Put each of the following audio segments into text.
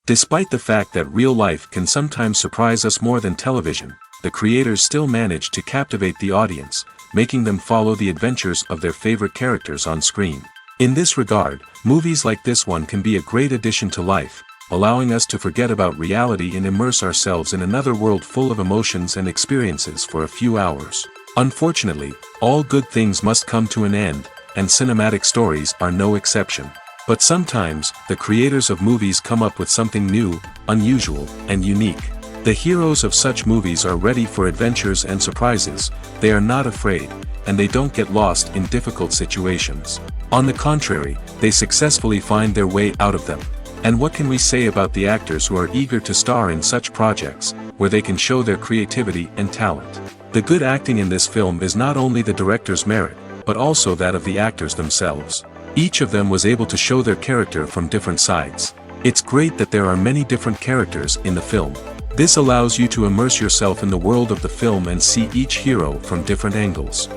Despite the fact that real life can sometimes surprise us more than television, the creators still manage to captivate the audience, making them follow the adventures of their favorite characters on screen. In this regard, movies like this one can be a great addition to life, allowing us to forget about reality and immerse ourselves in another world full of emotions and experiences for a few hours. Unfortunately, all good things must come to an end, and cinematic stories are no exception. But sometimes, the creators of movies come up with something new, unusual, and unique. The heroes of such movies are ready for adventures and surprises, they are not afraid, and they don't get lost in difficult situations. On the contrary, they successfully find their way out of them. And what can we say about the actors who are eager to star in such projects, where they can show their creativity and talent? The good acting in this film is not only the director's merit, but also that of the actors themselves. Each of them was able to show their character from different sides. It's great that there are many different characters in the film. This allows you to immerse yourself in the world of the film and see each hero from different angles.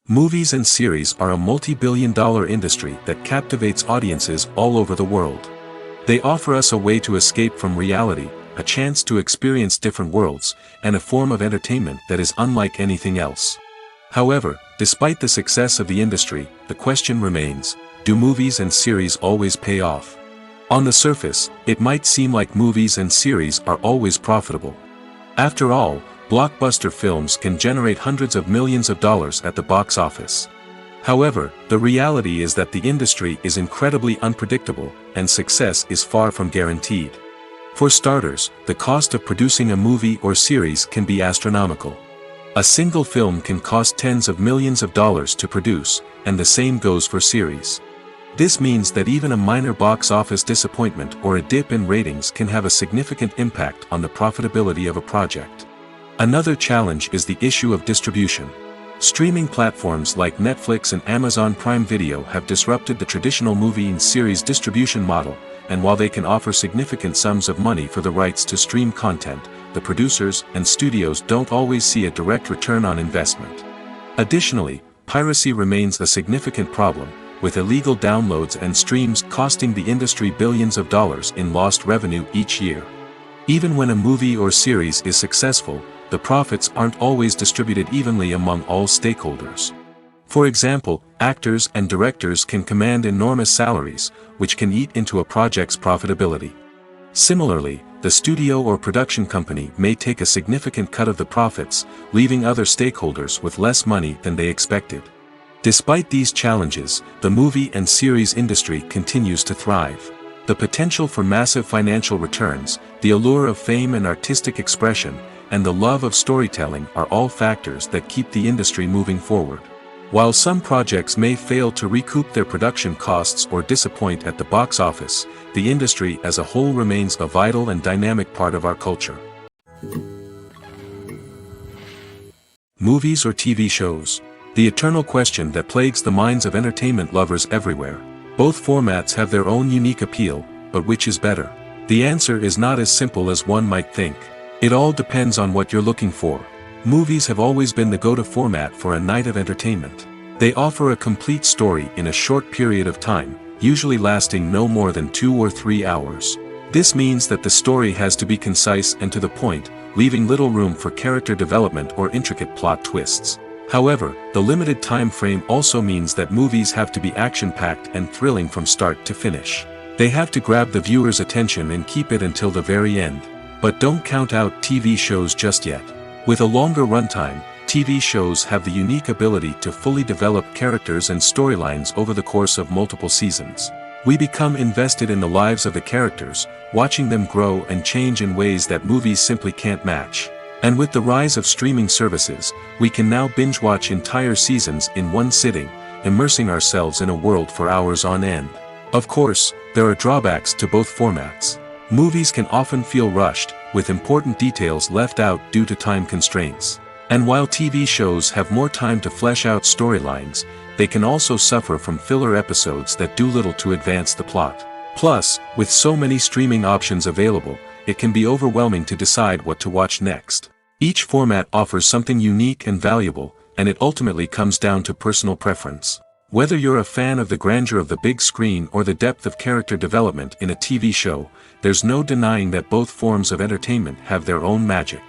Movies and series are a multi-billion-dollar industry that captivates audiences all over the world. They offer us a way to escape from reality, a chance to experience different worlds, and a form of entertainment that is unlike anything else. However, despite the success of the industry, the question remains, do movies and series always pay off? On the surface, it might seem like movies and series are always profitable. After all, blockbuster films can generate hundreds of millions of dollars at the box office. However, the reality is that the industry is incredibly unpredictable, and success is far from guaranteed. For starters, the cost of producing a movie or series can be astronomical. A single film can cost tens of millions of dollars to produce, and the same goes for series. This means that even a minor box office disappointment or a dip in ratings can have a significant impact on the profitability of a project. Another challenge is the issue of distribution. Streaming platforms like Netflix and Amazon Prime Video have disrupted the traditional movie and series distribution model, and while they can offer significant sums of money for the rights to stream content, the producers and studios don't always see a direct return on investment. Additionally, piracy remains a significant problem, with illegal downloads and streams costing the industry billions of dollars in lost revenue each year. Even when a movie or series is successful, the profits aren't always distributed evenly among all stakeholders. For example, actors and directors can command enormous salaries, which can eat into a project's profitability. Similarly, the studio or production company may take a significant cut of the profits, leaving other stakeholders with less money than they expected. Despite these challenges, the movie and series industry continues to thrive. The potential for massive financial returns, the allure of fame and artistic expression, and the love of storytelling are all factors that keep the industry moving forward. While some projects may fail to recoup their production costs or disappoint at the box office, the industry as a whole remains a vital and dynamic part of our culture. Movies or TV shows? The eternal question that plagues the minds of entertainment lovers everywhere. Both formats have their own unique appeal, but which is better? The answer is not as simple as one might think. It all depends on what you're looking for. Movies have always been the go-to format for a night of entertainment. They offer a complete story in a short period of time, usually lasting no more than 2 or 3 hours. This means that the story has to be concise and to the point, leaving little room for character development or intricate plot twists. However, the limited time frame also means that movies have to be action-packed and thrilling from start to finish. They have to grab the viewer's attention and keep it until the very end. But don't count out TV shows just yet. With a longer runtime, TV shows have the unique ability to fully develop characters and storylines over the course of multiple seasons. We become invested in the lives of the characters, watching them grow and change in ways that movies simply can't match. And with the rise of streaming services, we can now binge-watch entire seasons in one sitting, immersing ourselves in a world for hours on end. Of course, there are drawbacks to both formats. Movies can often feel rushed, with important details left out due to time constraints. And while TV shows have more time to flesh out storylines, they can also suffer from filler episodes that do little to advance the plot. Plus, with so many streaming options available, it can be overwhelming to decide what to watch next. Each format offers something unique and valuable, and it ultimately comes down to personal preference. Whether you're a fan of the grandeur of the big screen or the depth of character development in a TV show, there's no denying that both forms of entertainment have their own magic.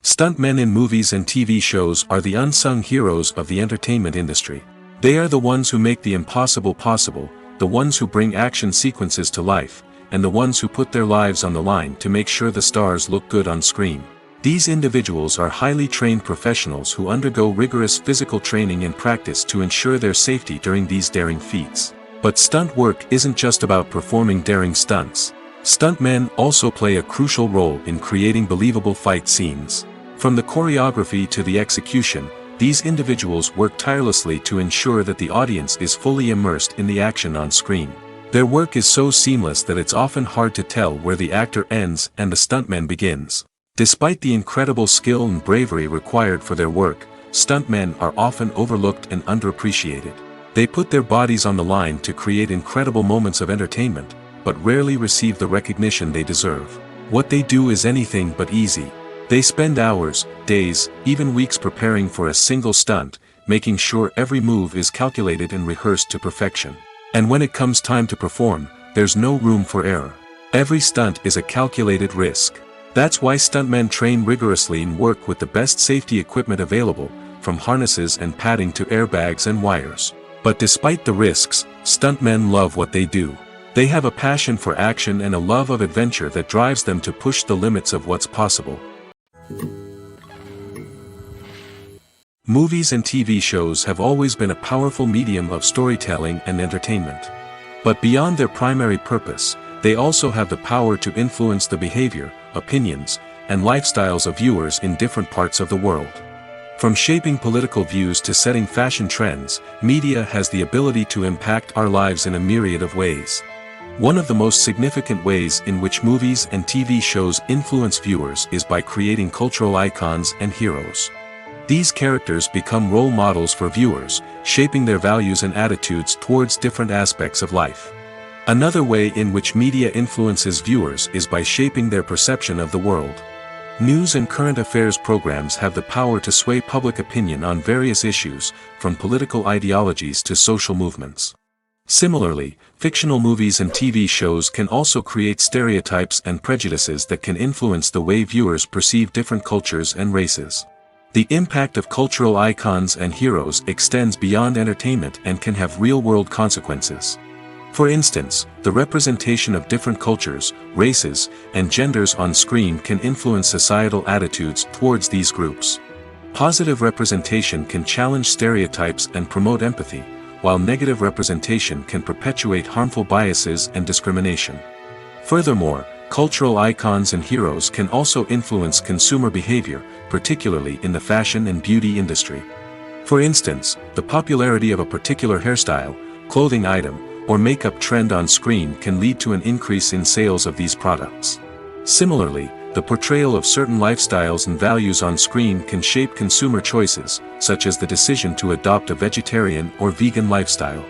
Stuntmen in movies and TV shows are the unsung heroes of the entertainment industry. They are the ones who make the impossible possible, the ones who bring action sequences to life, and the ones who put their lives on the line to make sure the stars look good on screen. These individuals are highly trained professionals who undergo rigorous physical training and practice to ensure their safety during these daring feats. But stunt work isn't just about performing daring stunts. Stuntmen also play a crucial role in creating believable fight scenes. From the choreography to the execution, these individuals work tirelessly to ensure that the audience is fully immersed in the action on screen. Their work is so seamless that it's often hard to tell where the actor ends and the stuntman begins. Despite the incredible skill and bravery required for their work, stuntmen are often overlooked and underappreciated. They put their bodies on the line to create incredible moments of entertainment, but rarely receive the recognition they deserve. What they do is anything but easy. They spend hours, days, even weeks preparing for a single stunt, making sure every move is calculated and rehearsed to perfection. And when it comes time to perform, there's no room for error. Every stunt is a calculated risk. That's why stuntmen train rigorously and work with the best safety equipment available, from harnesses and padding to airbags and wires. But despite the risks, stuntmen love what they do. They have a passion for action and a love of adventure that drives them to push the limits of what's possible. Movies and TV shows have always been a powerful medium of storytelling and entertainment. But beyond their primary purpose, they also have the power to influence the behavior, opinions, and lifestyles of viewers in different parts of the world. From shaping political views to setting fashion trends, media has the ability to impact our lives in a myriad of ways. One of the most significant ways in which movies and TV shows influence viewers is by creating cultural icons and heroes. These characters become role models for viewers, shaping their values and attitudes towards different aspects of life. Another way in which media influences viewers is by shaping their perception of the world. News and current affairs programs have the power to sway public opinion on various issues, from political ideologies to social movements. Similarly, fictional movies and TV shows can also create stereotypes and prejudices that can influence the way viewers perceive different cultures and races. The impact of cultural icons and heroes extends beyond entertainment and can have real-world consequences. For instance, the representation of different cultures, races, and genders on screen can influence societal attitudes towards these groups. Positive representation can challenge stereotypes and promote empathy, while negative representation can perpetuate harmful biases and discrimination. Furthermore, cultural icons and heroes can also influence consumer behavior, particularly in the fashion and beauty industry. For instance, the popularity of a particular hairstyle, clothing item, or makeup trend on screen can lead to an increase in sales of these products. Similarly, the portrayal of certain lifestyles and values on screen can shape consumer choices, such as the decision to adopt a vegetarian or vegan lifestyle.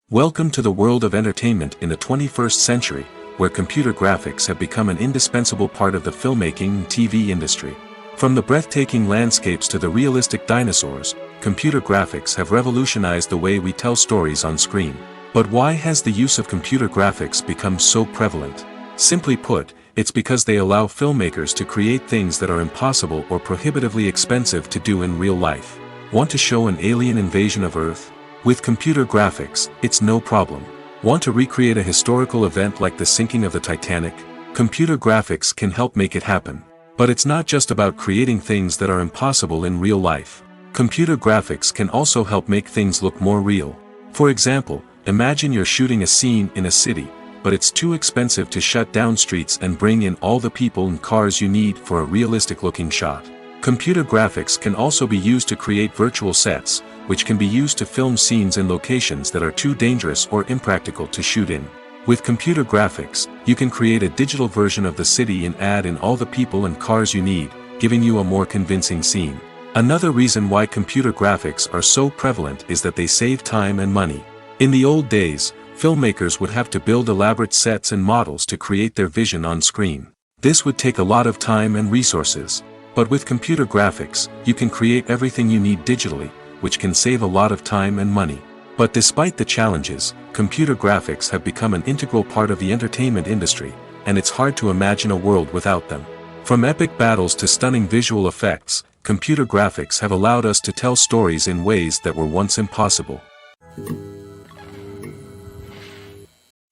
Welcome to the world of entertainment in the 21st century, where computer graphics have become an indispensable part of the filmmaking and TV industry. From the breathtaking landscapes to the realistic dinosaurs, computer graphics have revolutionized the way we tell stories on screen. But why has the use of computer graphics become so prevalent? Simply put, it's because they allow filmmakers to create things that are impossible or prohibitively expensive to do in real life. Want to show an alien invasion of Earth? With computer graphics, it's no problem. Want to recreate a historical event like the sinking of the Titanic? Computer graphics can help make it happen. But it's not just about creating things that are impossible in real life. Computer graphics can also help make things look more real. For example, imagine you're shooting a scene in a city, but it's too expensive to shut down streets and bring in all the people and cars you need for a realistic-looking shot. Computer graphics can also be used to create virtual sets, which can be used to film scenes in locations that are too dangerous or impractical to shoot in. With computer graphics, you can create a digital version of the city and add in all the people and cars you need, giving you a more convincing scene. Another reason why computer graphics are so prevalent is that they save time and money. In the old days, filmmakers would have to build elaborate sets and models to create their vision on screen. This would take a lot of time and resources. But with computer graphics, you can create everything you need digitally, which can save a lot of time and money. But despite the challenges, computer graphics have become an integral part of the entertainment industry, and it's hard to imagine a world without them. From epic battles to stunning visual effects, computer graphics have allowed us to tell stories in ways that were once impossible.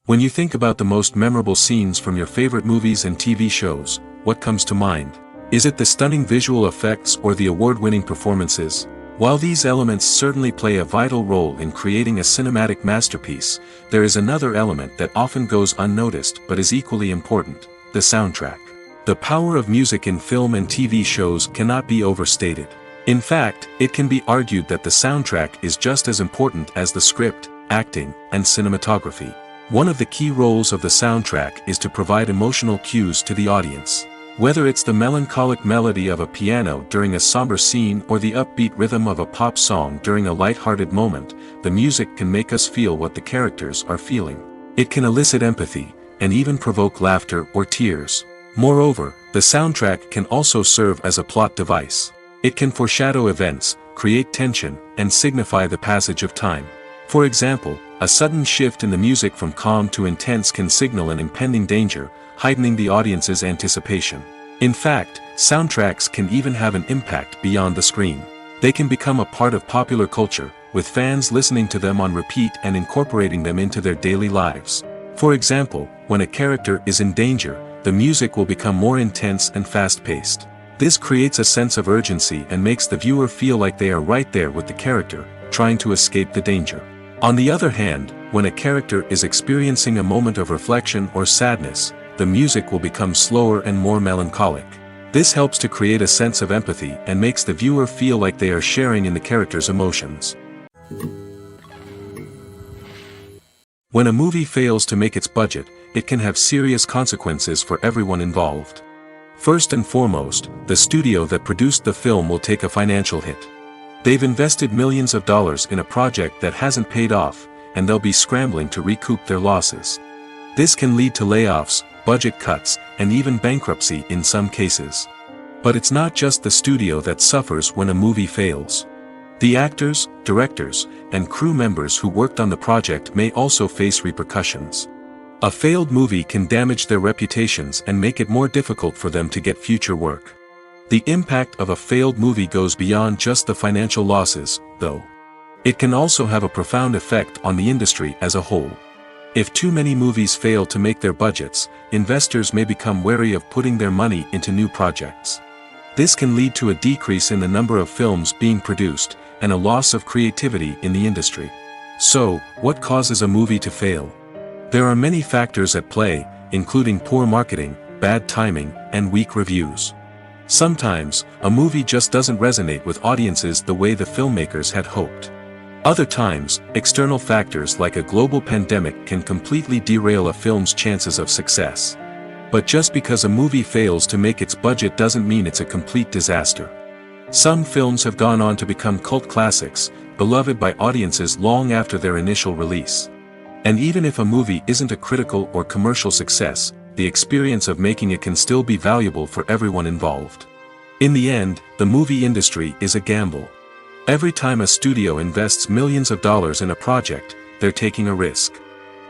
When you think about the most memorable scenes from your favorite movies and TV shows, what comes to mind? Is it the stunning visual effects or the award-winning performances? While these elements certainly play a vital role in creating a cinematic masterpiece, there is another element that often goes unnoticed but is equally important: the soundtrack. The power of music in film and TV shows cannot be overstated. In fact, it can be argued that the soundtrack is just as important as the script, acting, and cinematography. One of the key roles of the soundtrack is to provide emotional cues to the audience. Whether it's the melancholic melody of a piano during a somber scene or the upbeat rhythm of a pop song during a light-hearted moment, the music can make us feel what the characters are feeling. It can elicit empathy, and even provoke laughter or tears. Moreover, the soundtrack can also serve as a plot device. It can foreshadow events, create tension, and signify the passage of time. For example, a sudden shift in the music from calm to intense can signal an impending danger, heightening the audience's anticipation. In fact, soundtracks can even have an impact beyond the screen. They can become a part of popular culture, with fans listening to them on repeat and incorporating them into their daily lives. For example, when a character is in danger, the music will become more intense and fast-paced. This creates a sense of urgency and makes the viewer feel like they are right there with the character, trying to escape the danger. On the other hand, when a character is experiencing a moment of reflection or sadness, the music will become slower and more melancholic. This helps to create a sense of empathy and makes the viewer feel like they are sharing in the character's emotions. When a movie fails to make its budget, it can have serious consequences for everyone involved. First and foremost, the studio that produced the film will take a financial hit. They've invested millions of dollars in a project that hasn't paid off, and they'll be scrambling to recoup their losses. This can lead to layoffs, budget cuts, and even bankruptcy in some cases. But it's not just the studio that suffers when a movie fails. The actors, directors, and crew members who worked on the project may also face repercussions. A failed movie can damage their reputations and make it more difficult for them to get future work. The impact of a failed movie goes beyond just the financial losses, though. It can also have a profound effect on the industry as a whole. If too many movies fail to make their budgets, investors may become wary of putting their money into new projects. This can lead to a decrease in the number of films being produced, and a loss of creativity in the industry. So, what causes a movie to fail? There are many factors at play, including poor marketing, bad timing, and weak reviews. Sometimes, a movie just doesn't resonate with audiences the way the filmmakers had hoped. Other times, external factors like a global pandemic can completely derail a film's chances of success. But just because a movie fails to make its budget doesn't mean it's a complete disaster. Some films have gone on to become cult classics, beloved by audiences long after their initial release. And even if a movie isn't a critical or commercial success, the experience of making it can still be valuable for everyone involved. In the end, the movie industry is a gamble. Every time a studio invests millions of dollars in a project, they're taking a risk.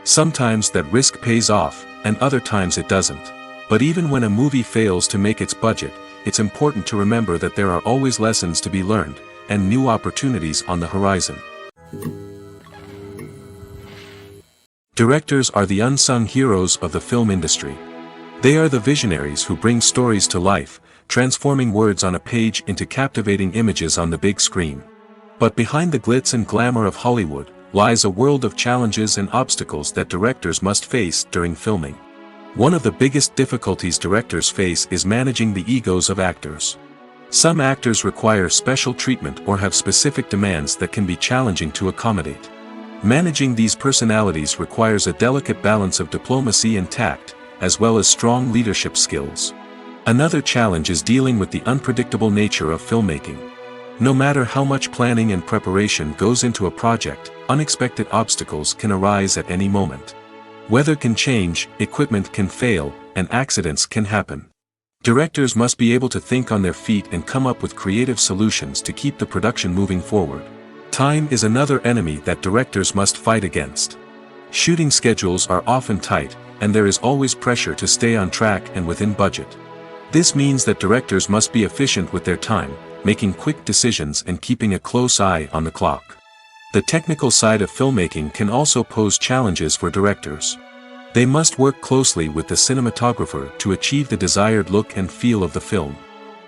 Sometimes that risk pays off, and other times it doesn't. But even when a movie fails to make its budget, it's important to remember that there are always lessons to be learned, and new opportunities on the horizon. Directors are the unsung heroes of the film industry. They are the visionaries who bring stories to life, transforming words on a page into captivating images on the big screen. But behind the glitz and glamour of Hollywood, lies a world of challenges and obstacles that directors must face during filming. One of the biggest difficulties directors face is managing the egos of actors. Some actors require special treatment or have specific demands that can be challenging to accommodate. Managing these personalities requires a delicate balance of diplomacy and tact, as well as strong leadership skills. Another challenge is dealing with the unpredictable nature of filmmaking. No matter how much planning and preparation goes into a project, unexpected obstacles can arise at any moment. Weather can change, equipment can fail, and accidents can happen. Directors must be able to think on their feet and come up with creative solutions to keep the production moving forward. Time is another enemy that directors must fight against. Shooting schedules are often tight, and there is always pressure to stay on track and within budget. This means that directors must be efficient with their time, making quick decisions and keeping a close eye on the clock. The technical side of filmmaking can also pose challenges for directors. They must work closely with the cinematographer to achieve the desired look and feel of the film.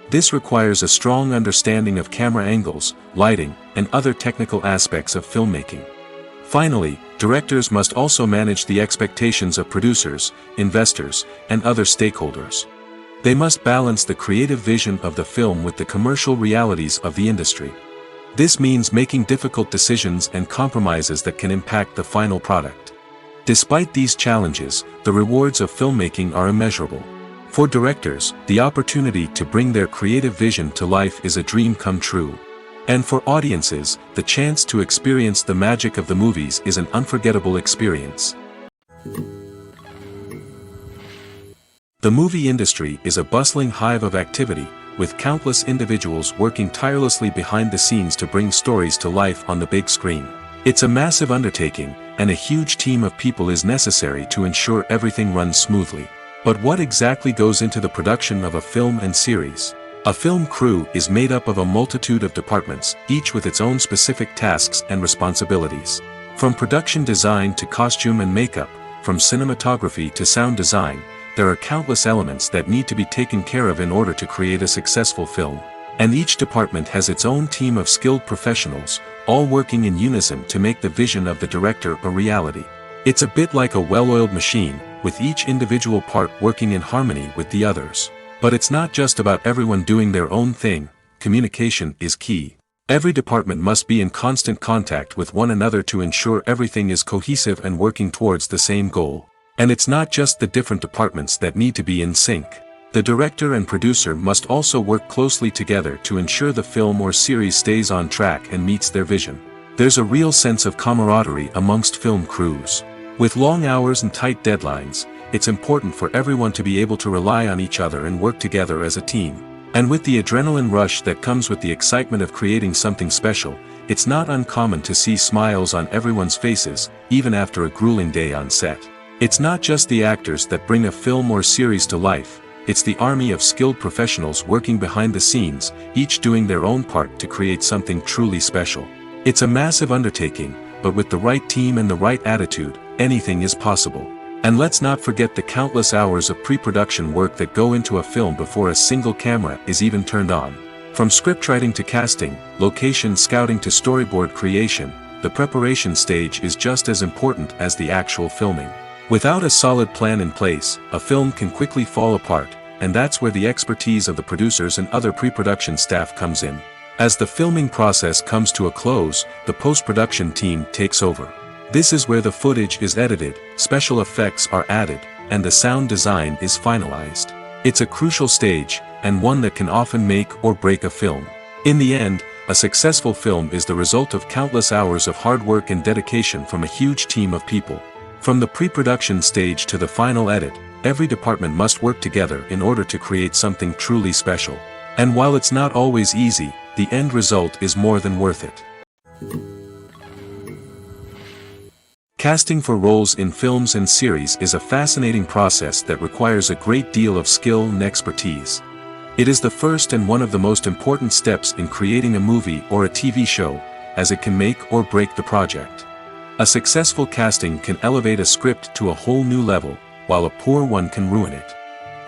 This requires a strong understanding of camera angles, lighting, and other technical aspects of filmmaking. Finally, directors must also manage the expectations of producers, investors, and other stakeholders. They must balance the creative vision of the film with the commercial realities of the industry. This means making difficult decisions and compromises that can impact the final product. Despite these challenges, the rewards of filmmaking are immeasurable. For directors, the opportunity to bring their creative vision to life is a dream come true. And for audiences, the chance to experience the magic of the movies is an unforgettable experience. The movie industry is a bustling hive of activity, with countless individuals working tirelessly behind the scenes to bring stories to life on the big screen. It's a massive undertaking, and a huge team of people is necessary to ensure everything runs smoothly. But what exactly goes into the production of a film and series? A film crew is made up of a multitude of departments, each with its own specific tasks and responsibilities. From production design to costume and makeup, from cinematography to sound design, there are countless elements that need to be taken care of in order to create a successful film. And each department has its own team of skilled professionals, all working in unison to make the vision of the director a reality. It's a bit like a well-oiled machine, with each individual part working in harmony with the others. But it's not just about everyone doing their own thing. Communication is key. Every department must be in constant contact with one another to ensure everything is cohesive and working towards the same goal. And it's not just the different departments that need to be in sync. The director and producer must also work closely together to ensure the film or series stays on track and meets their vision. There's a real sense of camaraderie amongst film crews. With long hours and tight deadlines, it's important for everyone to be able to rely on each other and work together as a team. And with the adrenaline rush that comes with the excitement of creating something special, it's not uncommon to see smiles on everyone's faces, even after a grueling day on set. It's not just the actors that bring a film or series to life. It's the army of skilled professionals working behind the scenes, each doing their own part to create something truly special. It's a massive undertaking, but with the right team and the right attitude, anything is possible. And let's not forget the countless hours of pre-production work that go into a film before a single camera is even turned on. From scriptwriting to casting, location scouting to storyboard creation, the preparation stage is just as important as the actual filming. Without a solid plan in place, a film can quickly fall apart, and that's where the expertise of the producers and other pre-production staff comes in. As the filming process comes to a close, the post-production team takes over. This is where the footage is edited, special effects are added, and the sound design is finalized. It's a crucial stage, and one that can often make or break a film. In the end, a successful film is the result of countless hours of hard work and dedication from a huge team of people. From the pre-production stage to the final edit, every department must work together in order to create something truly special. And while it's not always easy, the end result is more than worth it. Casting for roles in films and series is a fascinating process that requires a great deal of skill and expertise. It is the first and one of the most important steps in creating a movie or a TV show, as it can make or break the project. A successful casting can elevate a script to a whole new level, while a poor one can ruin it.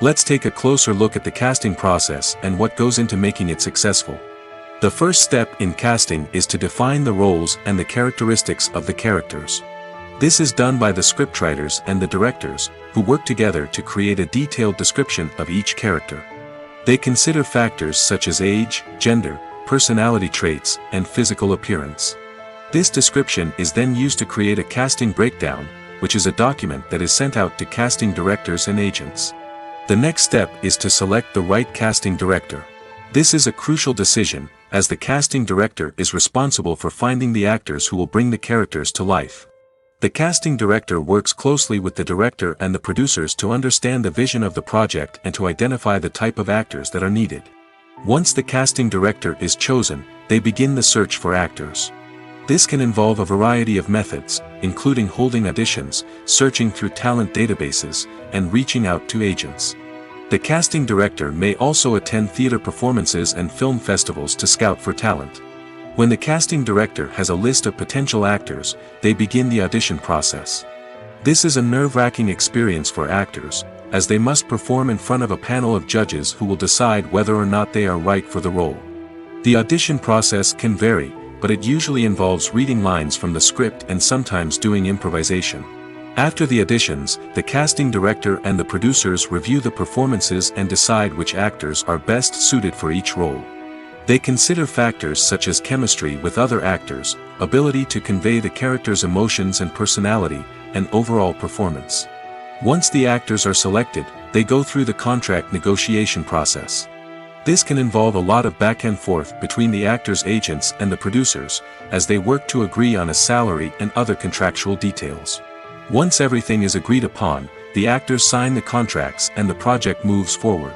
Let's take a closer look at the casting process and what goes into making it successful. The first step in casting is to define the roles and the characteristics of the characters. This is done by the scriptwriters and the directors, who work together to create a detailed description of each character. They consider factors such as age, gender, personality traits, and physical appearance. This description is then used to create a casting breakdown, which is a document that is sent out to casting directors and agents. The next step is to select the right casting director. This is a crucial decision, as the casting director is responsible for finding the actors who will bring the characters to life. The casting director works closely with the director and the producers to understand the vision of the project and to identify the type of actors that are needed. Once the casting director is chosen, they begin the search for actors. This can involve a variety of methods, including holding auditions, searching through talent databases, and reaching out to agents. The casting director may also attend theater performances and film festivals to scout for talent. When the casting director has a list of potential actors, they begin the audition process. This is a nerve-wracking experience for actors, as they must perform in front of a panel of judges who will decide whether or not they are right for the role. The audition process can vary, but it usually involves reading lines from the script and sometimes doing improvisation. After the auditions, the casting director and the producers review the performances and decide which actors are best suited for each role. They consider factors such as chemistry with other actors, ability to convey the character's emotions and personality, and overall performance. Once the actors are selected, they go through the contract negotiation process. This can involve a lot of back and forth between the actors' agents and the producers, as they work to agree on a salary and other contractual details. Once everything is agreed upon, the actors sign the contracts and the project moves forward.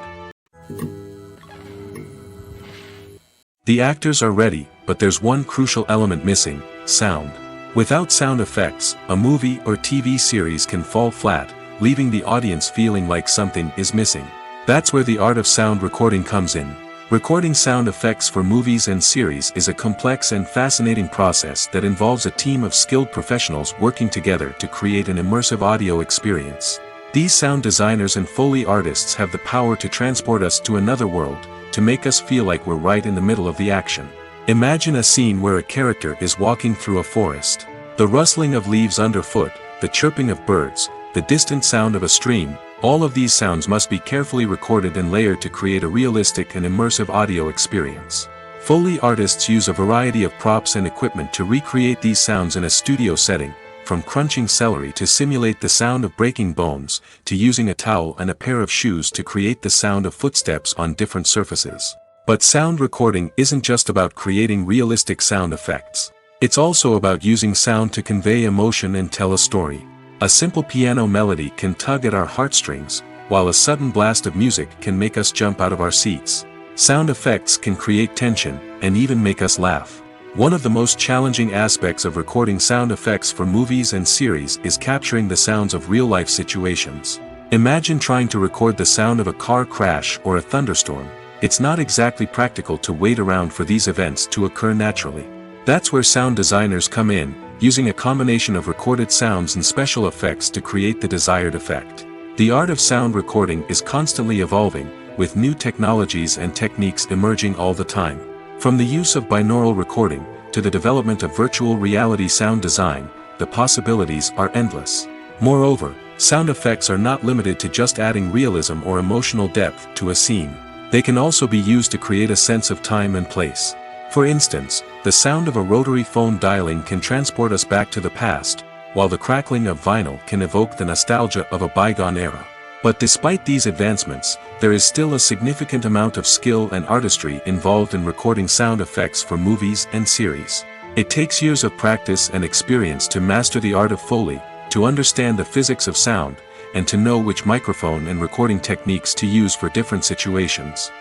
The actors are ready, but there's one crucial element missing: sound. Without sound effects, a movie or TV series can fall flat, leaving the audience feeling like something is missing. That's where the art of sound recording comes in. Recording sound effects for movies and series is a complex and fascinating process that involves a team of skilled professionals working together to create an immersive audio experience. These sound designers and Foley artists have the power to transport us to another world, to make us feel like we're right in the middle of the action. Imagine a scene where a character is walking through a forest. The rustling of leaves underfoot, the chirping of birds, the distant sound of a stream, all of these sounds must be carefully recorded and layered to create a realistic and immersive audio experience. Foley artists use a variety of props and equipment to recreate these sounds in a studio setting, from crunching celery to simulate the sound of breaking bones, to using a towel and a pair of shoes to create the sound of footsteps on different surfaces. But sound recording isn't just about creating realistic sound effects. It's also about using sound to convey emotion and tell a story. A simple piano melody can tug at our heartstrings, while a sudden blast of music can make us jump out of our seats. Sound effects can create tension, and even make us laugh. One of the most challenging aspects of recording sound effects for movies and series is capturing the sounds of real-life situations. Imagine trying to record the sound of a car crash or a thunderstorm. It's not exactly practical to wait around for these events to occur naturally. That's where sound designers come in, using a combination of recorded sounds and special effects to create the desired effect. The art of sound recording is constantly evolving, with new technologies and techniques emerging all the time. From the use of binaural recording, to the development of virtual reality sound design, the possibilities are endless. Moreover, sound effects are not limited to just adding realism or emotional depth to a scene. They can also be used to create a sense of time and place. For instance, the sound of a rotary phone dialing can transport us back to the past, while the crackling of vinyl can evoke the nostalgia of a bygone era. But despite these advancements, there is still a significant amount of skill and artistry involved in recording sound effects for movies and series. It takes years of practice and experience to master the art of Foley, to understand the physics of sound, and to know which microphone and recording techniques to use for different situations.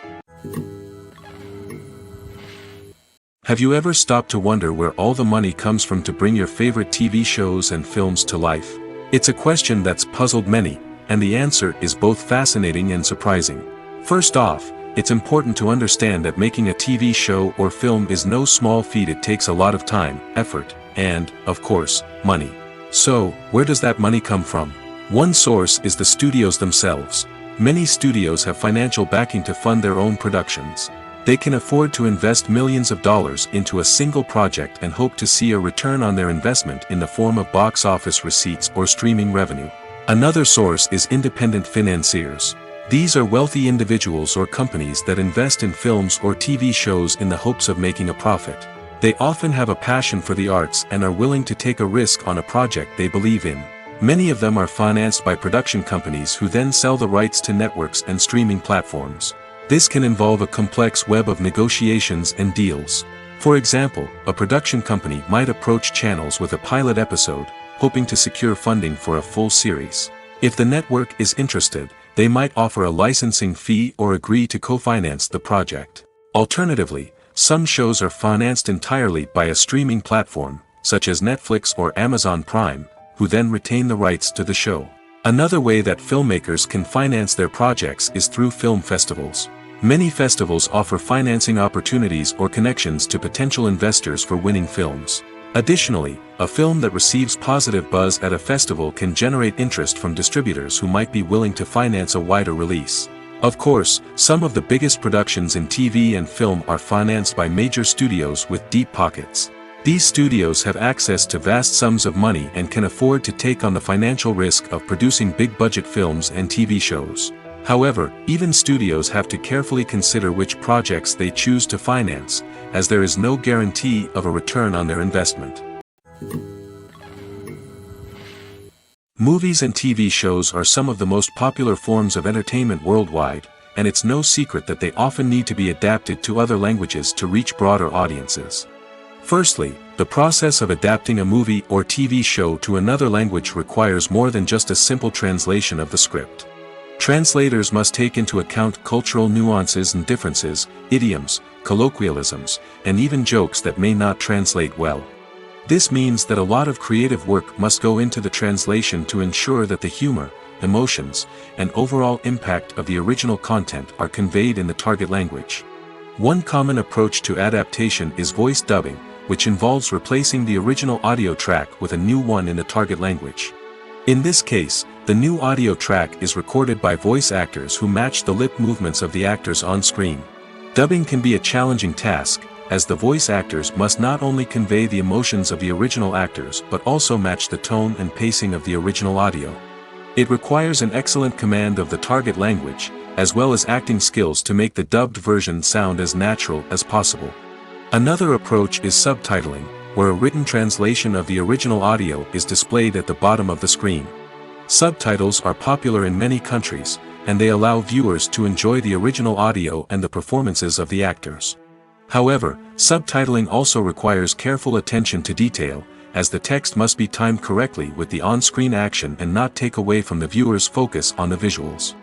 Have you ever stopped to wonder where all the money comes from to bring your favorite TV shows and films to life? It's a question that's puzzled many, and the answer is both fascinating and surprising. First off, it's important to understand that making a TV show or film is no small feat. It takes a lot of time, effort, and, of course, money. So, where does that money come from? One source is the studios themselves. Many studios have financial backing to fund their own productions. They can afford to invest millions of dollars into a single project and hope to see a return on their investment in the form of box office receipts or streaming revenue. Another source is independent financiers. These are wealthy individuals or companies that invest in films or TV shows in the hopes of making a profit. They often have a passion for the arts and are willing to take a risk on a project they believe in. Many of them are financed by production companies who then sell the rights to networks and streaming platforms. This can involve a complex web of negotiations and deals. For example, a production company might approach channels with a pilot episode, hoping to secure funding for a full series. If the network is interested, they might offer a licensing fee or agree to co-finance the project. Alternatively, some shows are financed entirely by a streaming platform, such as Netflix or Amazon Prime, who then retain the rights to the show. Another way that filmmakers can finance their projects is through film festivals. Many festivals offer financing opportunities or connections to potential investors for winning films. Additionally, a film that receives positive buzz at a festival can generate interest from distributors who might be willing to finance a wider release. Of course, some of the biggest productions in TV and film are financed by major studios with deep pockets. These studios have access to vast sums of money and can afford to take on the financial risk of producing big-budget films and TV shows. However, even studios have to carefully consider which projects they choose to finance, as there is no guarantee of a return on their investment. Movies and TV shows are some of the most popular forms of entertainment worldwide, and it's no secret that they often need to be adapted to other languages to reach broader audiences. Firstly, the process of adapting a movie or TV show to another language requires more than just a simple translation of the script. Translators must take into account cultural nuances and differences, idioms, colloquialisms, and even jokes that may not translate well. This means that a lot of creative work must go into the translation to ensure that the humor, emotions, and overall impact of the original content are conveyed in the target language. One common approach to adaptation is voice dubbing, which involves replacing the original audio track with a new one in the target language. In this case, the new audio track is recorded by voice actors who match the lip movements of the actors on screen. Dubbing can be a challenging task, as the voice actors must not only convey the emotions of the original actors but also match the tone and pacing of the original audio. It requires an excellent command of the target language, as well as acting skills to make the dubbed version sound as natural as possible. Another approach is subtitling, where a written translation of the original audio is displayed at the bottom of the screen. Subtitles are popular in many countries, and they allow viewers to enjoy the original audio and the performances of the actors. However, subtitling also requires careful attention to detail, as the text must be timed correctly with the on-screen action and not take away from the viewer's focus on the visuals.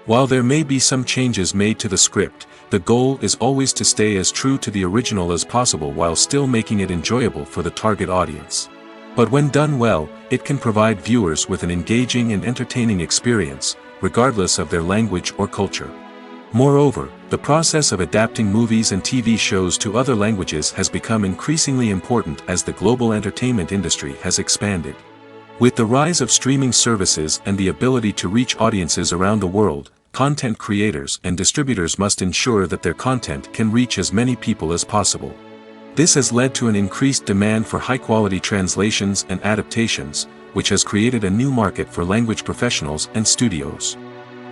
While there may be some changes made to the script, the goal is always to stay as true to the original as possible while still making it enjoyable for the target audience. But when done well, it can provide viewers with an engaging and entertaining experience, regardless of their language or culture. Moreover, the process of adapting movies and TV shows to other languages has become increasingly important as the global entertainment industry has expanded. With the rise of streaming services and the ability to reach audiences around the world, content creators and distributors must ensure that their content can reach as many people as possible. This has led to an increased demand for high-quality translations and adaptations, which has created a new market for language professionals and studios.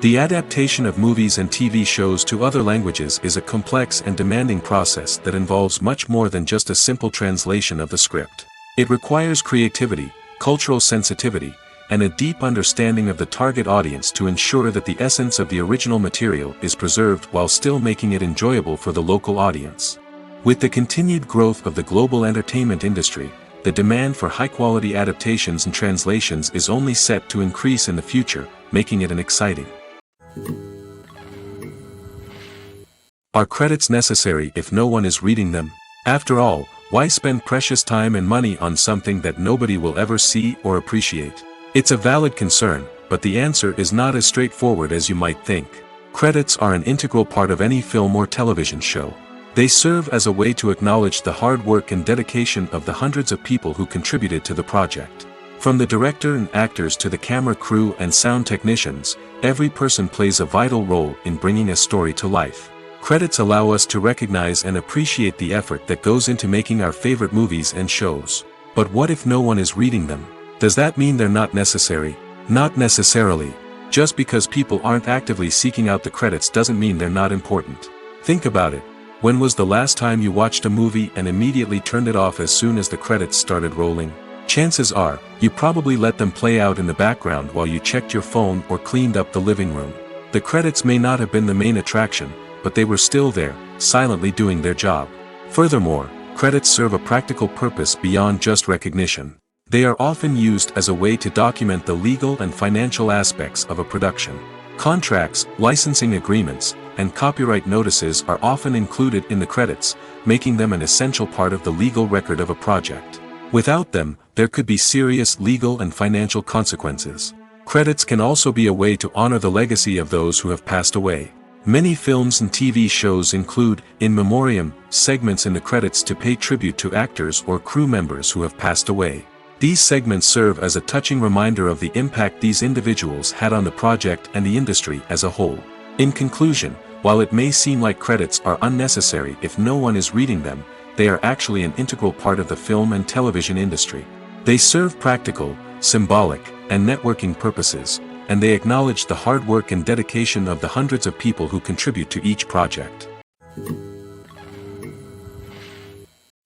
The adaptation of movies and TV shows to other languages is a complex and demanding process that involves much more than just a simple translation of the script. It requires creativity, cultural sensitivity, and a deep understanding of the target audience to ensure that the essence of the original material is preserved while still making it enjoyable for the local audience. With the continued growth of the global entertainment industry, the demand for high-quality adaptations and translations is only set to increase in the future, making it an exciting. Are credits necessary if no one is reading them? After all, why spend precious time and money on something that nobody will ever see or appreciate? It's a valid concern, but the answer is not as straightforward as you might think. Credits are an integral part of any film or television show. They serve as a way to acknowledge the hard work and dedication of the hundreds of people who contributed to the project. From the director and actors to the camera crew and sound technicians, every person plays a vital role in bringing a story to life. Credits allow us to recognize and appreciate the effort that goes into making our favorite movies and shows. But what if no one is reading them? Does that mean they're not necessary? Not necessarily. Just because people aren't actively seeking out the credits doesn't mean they're not important. Think about it. When was the last time you watched a movie and immediately turned it off as soon as the credits started rolling? Chances are, you probably let them play out in the background while you checked your phone or cleaned up the living room. The credits may not have been the main attraction, but they were still there, silently doing their job. Furthermore, credits serve a practical purpose beyond just recognition. They are often used as a way to document the legal and financial aspects of a production. Contracts, licensing agreements, and copyright notices are often included in the credits, making them an essential part of the legal record of a project. Without them, there could be serious legal and financial consequences. Credits can also be a way to honor the legacy of those who have passed away. Many films and TV shows include, in memoriam, segments in the credits to pay tribute to actors or crew members who have passed away. These segments serve as a touching reminder of the impact these individuals had on the project and the industry as a whole. In conclusion, while it may seem like credits are unnecessary if no one is reading them, they are actually an integral part of the film and television industry. They serve practical, symbolic, and networking purposes, and they acknowledge the hard work and dedication of the hundreds of people who contribute to each project.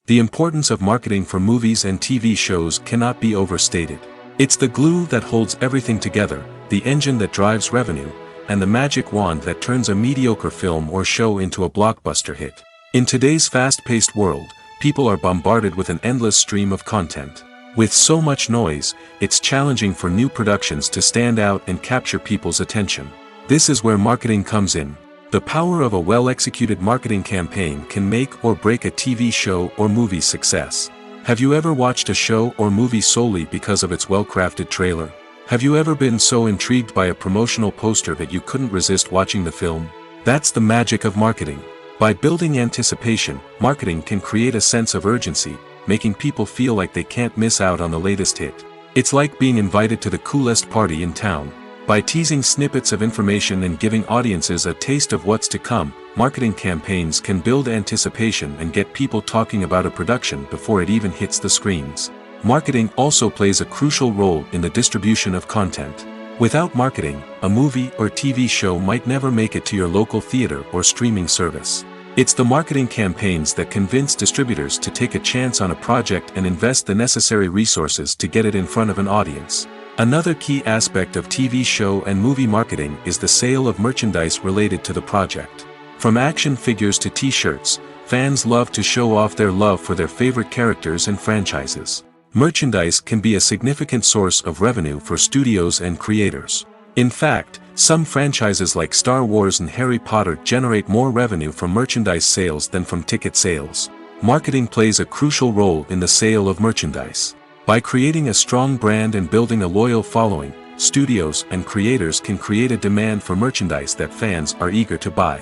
The importance of marketing for movies and TV shows cannot be overstated. It's the glue that holds everything together, the engine that drives revenue, and the magic wand that turns a mediocre film or show into a blockbuster hit. In today's fast-paced world, people are bombarded with an endless stream of content. With so much noise, it's challenging for new productions to stand out and capture people's attention. This is where marketing comes in. The power of a well-executed marketing campaign can make or break a TV show or movie's success. Have you ever watched a show or movie solely because of its well-crafted trailer? Have you ever been so intrigued by a promotional poster that you couldn't resist watching the film? That's the magic of marketing. By building anticipation, marketing can create a sense of urgency, making people feel like they can't miss out on the latest hit. It's like being invited to the coolest party in town. By teasing snippets of information and giving audiences a taste of what's to come, marketing campaigns can build anticipation and get people talking about a production before it even hits the screens. Marketing also plays a crucial role in the distribution of content. Without marketing, a movie or TV show might never make it to your local theater or streaming service. It's the marketing campaigns that convince distributors to take a chance on a project and invest the necessary resources to get it in front of an audience. Another key aspect of TV show and movie marketing is the sale of merchandise related to the project. From action figures to t-shirts, fans love to show off their love for their favorite characters and franchises. Merchandise can be a significant source of revenue for studios and creators. In fact, some franchises like Star Wars and Harry Potter generate more revenue from merchandise sales than from ticket sales. Marketing plays a crucial role in the sale of merchandise. By creating a strong brand and building a loyal following, studios and creators can create a demand for merchandise that fans are eager to buy.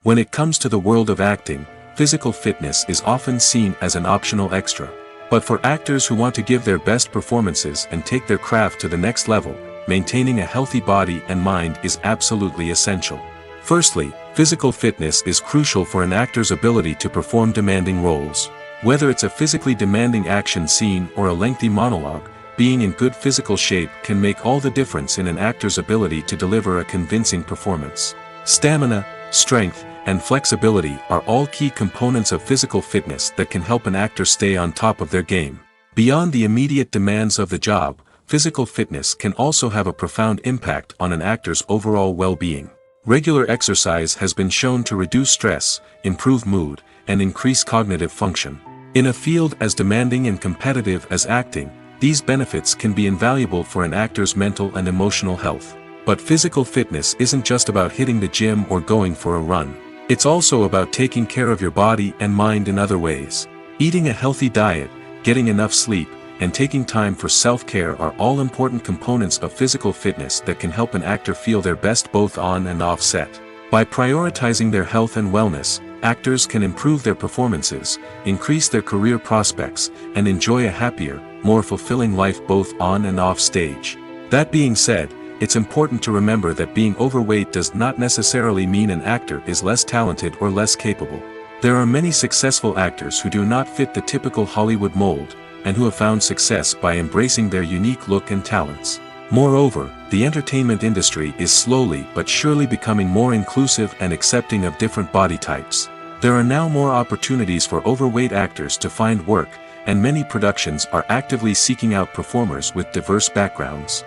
When it comes to the world of acting, physical fitness is often seen as an optional extra. But for actors who want to give their best performances and take their craft to the next level, maintaining a healthy body and mind is absolutely essential. Firstly, physical fitness is crucial for an actor's ability to perform demanding roles. Whether it's a physically demanding action scene or a lengthy monologue, being in good physical shape can make all the difference in an actor's ability to deliver a convincing performance. Stamina, strength, and flexibility are all key components of physical fitness that can help an actor stay on top of their game. Beyond the immediate demands of the job, physical fitness can also have a profound impact on an actor's overall well-being. Regular exercise has been shown to reduce stress, improve mood, and increase cognitive function. In a field as demanding and competitive as acting, these benefits can be invaluable for an actor's mental and emotional health. But physical fitness isn't just about hitting the gym or going for a run. It's also about taking care of your body and mind in other ways. Eating a healthy diet, getting enough sleep, and taking time for self-care are all important components of physical fitness that can help an actor feel their best both on and off set. By prioritizing their health and wellness, actors can improve their performances, increase their career prospects, and enjoy a happier, more fulfilling life both on and off stage. That being said, it's important to remember that being overweight does not necessarily mean an actor is less talented or less capable. There are many successful actors who do not fit the typical Hollywood mold, and who have found success by embracing their unique look and talents. Moreover, the entertainment industry is slowly but surely becoming more inclusive and accepting of different body types. There are now more opportunities for overweight actors to find work, and many productions are actively seeking out performers with diverse backgrounds.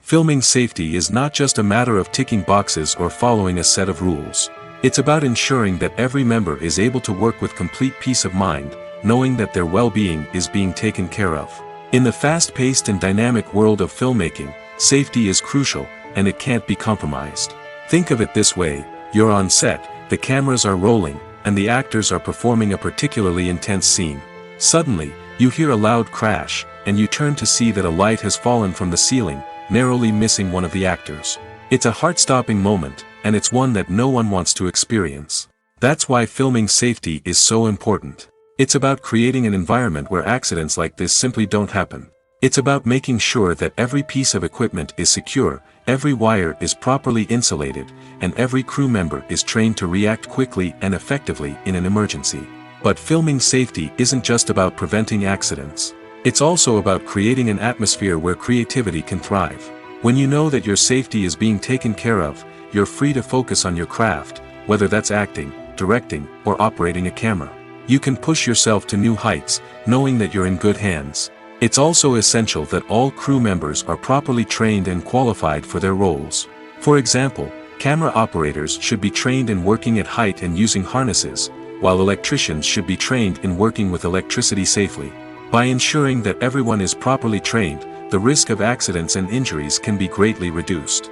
Filming safety is not just a matter of ticking boxes or following a set of rules. It's about ensuring that every member is able to work with complete peace of mind, knowing that their well-being is being taken care of. In the fast-paced and dynamic world of filmmaking, safety is crucial, and it can't be compromised. Think of it this way: you're on set, the cameras are rolling, and the actors are performing a particularly intense scene. Suddenly, you hear a loud crash, and you turn to see that a light has fallen from the ceiling, narrowly missing one of the actors. It's a heart-stopping moment, and it's one that no one wants to experience. That's why filming safety is so important. It's about creating an environment where accidents like this simply don't happen. It's about making sure that every piece of equipment is secure, every wire is properly insulated, and every crew member is trained to react quickly and effectively in an emergency. But filming safety isn't just about preventing accidents. It's also about creating an atmosphere where creativity can thrive. When you know that your safety is being taken care of, you're free to focus on your craft, whether that's acting, directing, or operating a camera. You can push yourself to new heights, knowing that you're in good hands. It's also essential that all crew members are properly trained and qualified for their roles. For example, camera operators should be trained in working at height and using harnesses, while electricians should be trained in working with electricity safely. By ensuring that everyone is properly trained, the risk of accidents and injuries can be greatly reduced.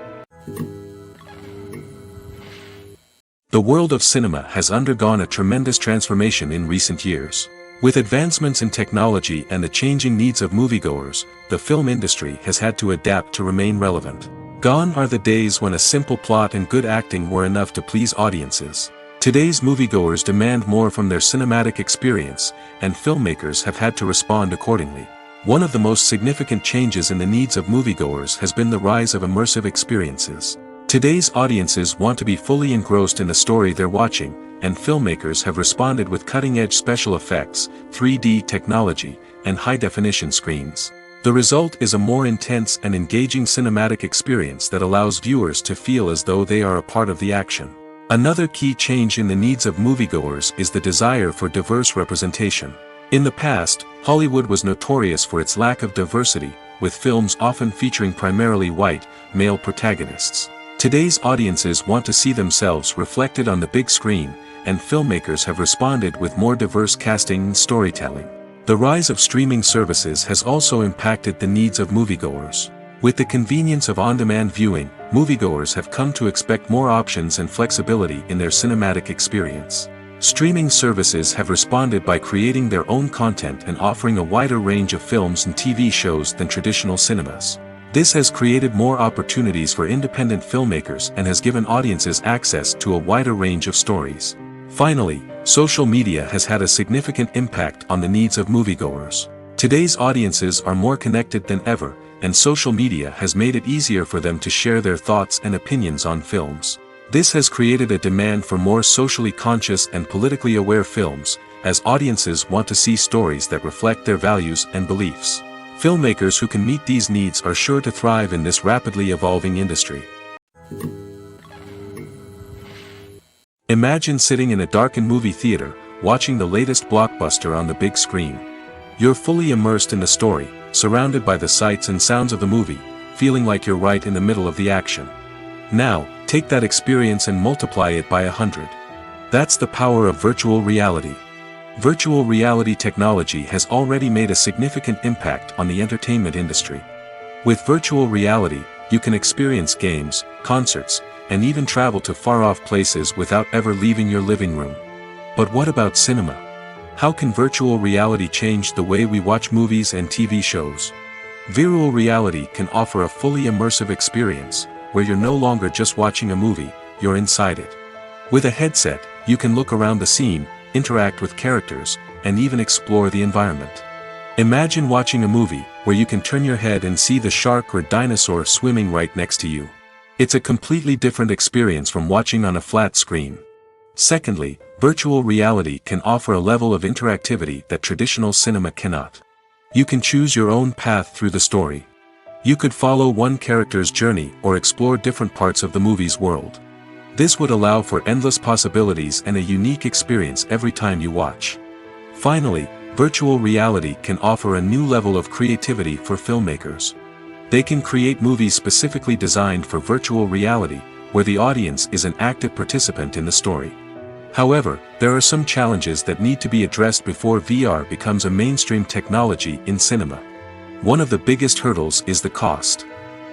The world of cinema has undergone a tremendous transformation in recent years. With advancements in technology and the changing needs of moviegoers, the film industry has had to adapt to remain relevant. Gone are the days when a simple plot and good acting were enough to please audiences. Today's moviegoers demand more from their cinematic experience, and filmmakers have had to respond accordingly. One of the most significant changes in the needs of moviegoers has been the rise of immersive experiences. Today's audiences want to be fully engrossed in the story they're watching, and filmmakers have responded with cutting-edge special effects, 3D technology, and high-definition screens. The result is a more intense and engaging cinematic experience that allows viewers to feel as though they are a part of the action. Another key change in the needs of moviegoers is the desire for diverse representation. In the past, Hollywood was notorious for its lack of diversity, with films often featuring primarily white, male protagonists. Today's audiences want to see themselves reflected on the big screen, and filmmakers have responded with more diverse casting and storytelling. The rise of streaming services has also impacted the needs of moviegoers. With the convenience of on-demand viewing, moviegoers have come to expect more options and flexibility in their cinematic experience. Streaming services have responded by creating their own content and offering a wider range of films and TV shows than traditional cinemas. This has created more opportunities for independent filmmakers and has given audiences access to a wider range of stories. Finally, social media has had a significant impact on the needs of moviegoers. Today's audiences are more connected than ever, and social media has made it easier for them to share their thoughts and opinions on films. This has created a demand for more socially conscious and politically aware films, as audiences want to see stories that reflect their values and beliefs. Filmmakers who can meet these needs are sure to thrive in this rapidly evolving industry. Imagine sitting in a darkened movie theater, watching the latest blockbuster on the big screen. You're fully immersed in the story, surrounded by the sights and sounds of the movie, feeling like you're right in the middle of the action. Now, take that experience and multiply it by 100. That's the power of virtual reality. Virtual reality technology has already made a significant impact on the entertainment industry. With virtual reality, you can experience games, concerts, and even travel to far-off places without ever leaving your living room. But what about cinema? How can virtual reality change the way we watch movies and TV shows? Virtual reality can offer a fully immersive experience, where you're no longer just watching a movie, you're inside it. With a headset, you can look around the scene, interact with characters, and even explore the environment. Imagine watching a movie, where you can turn your head and see the shark or dinosaur swimming right next to you. It's a completely different experience from watching on a flat screen. Secondly, virtual reality can offer a level of interactivity that traditional cinema cannot. You can choose your own path through the story. You could follow one character's journey or explore different parts of the movie's world. This would allow for endless possibilities and a unique experience every time you watch. Finally, virtual reality can offer a new level of creativity for filmmakers. They can create movies specifically designed for virtual reality, where the audience is an active participant in the story. However, there are some challenges that need to be addressed before VR becomes a mainstream technology in cinema. One of the biggest hurdles is the cost.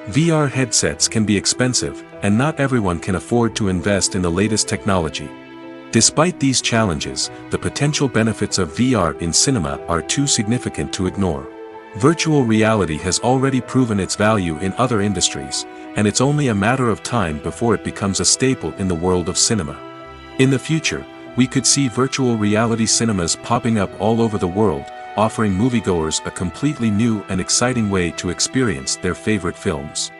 VR headsets can be expensive, and not everyone can afford to invest in the latest technology. Despite these challenges, the potential benefits of VR in cinema are too significant to ignore. Virtual reality has already proven its value in other industries, and it's only a matter of time before it becomes a staple in the world of cinema. In the future, we could see virtual reality cinemas popping up all over the world, offering moviegoers a completely new and exciting way to experience their favorite films.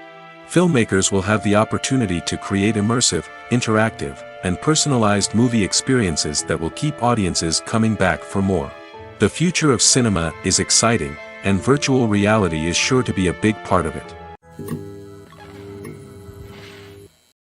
Filmmakers will have the opportunity to create immersive, interactive, and personalized movie experiences that will keep audiences coming back for more. The future of cinema is exciting, and virtual reality is sure to be a big part of it.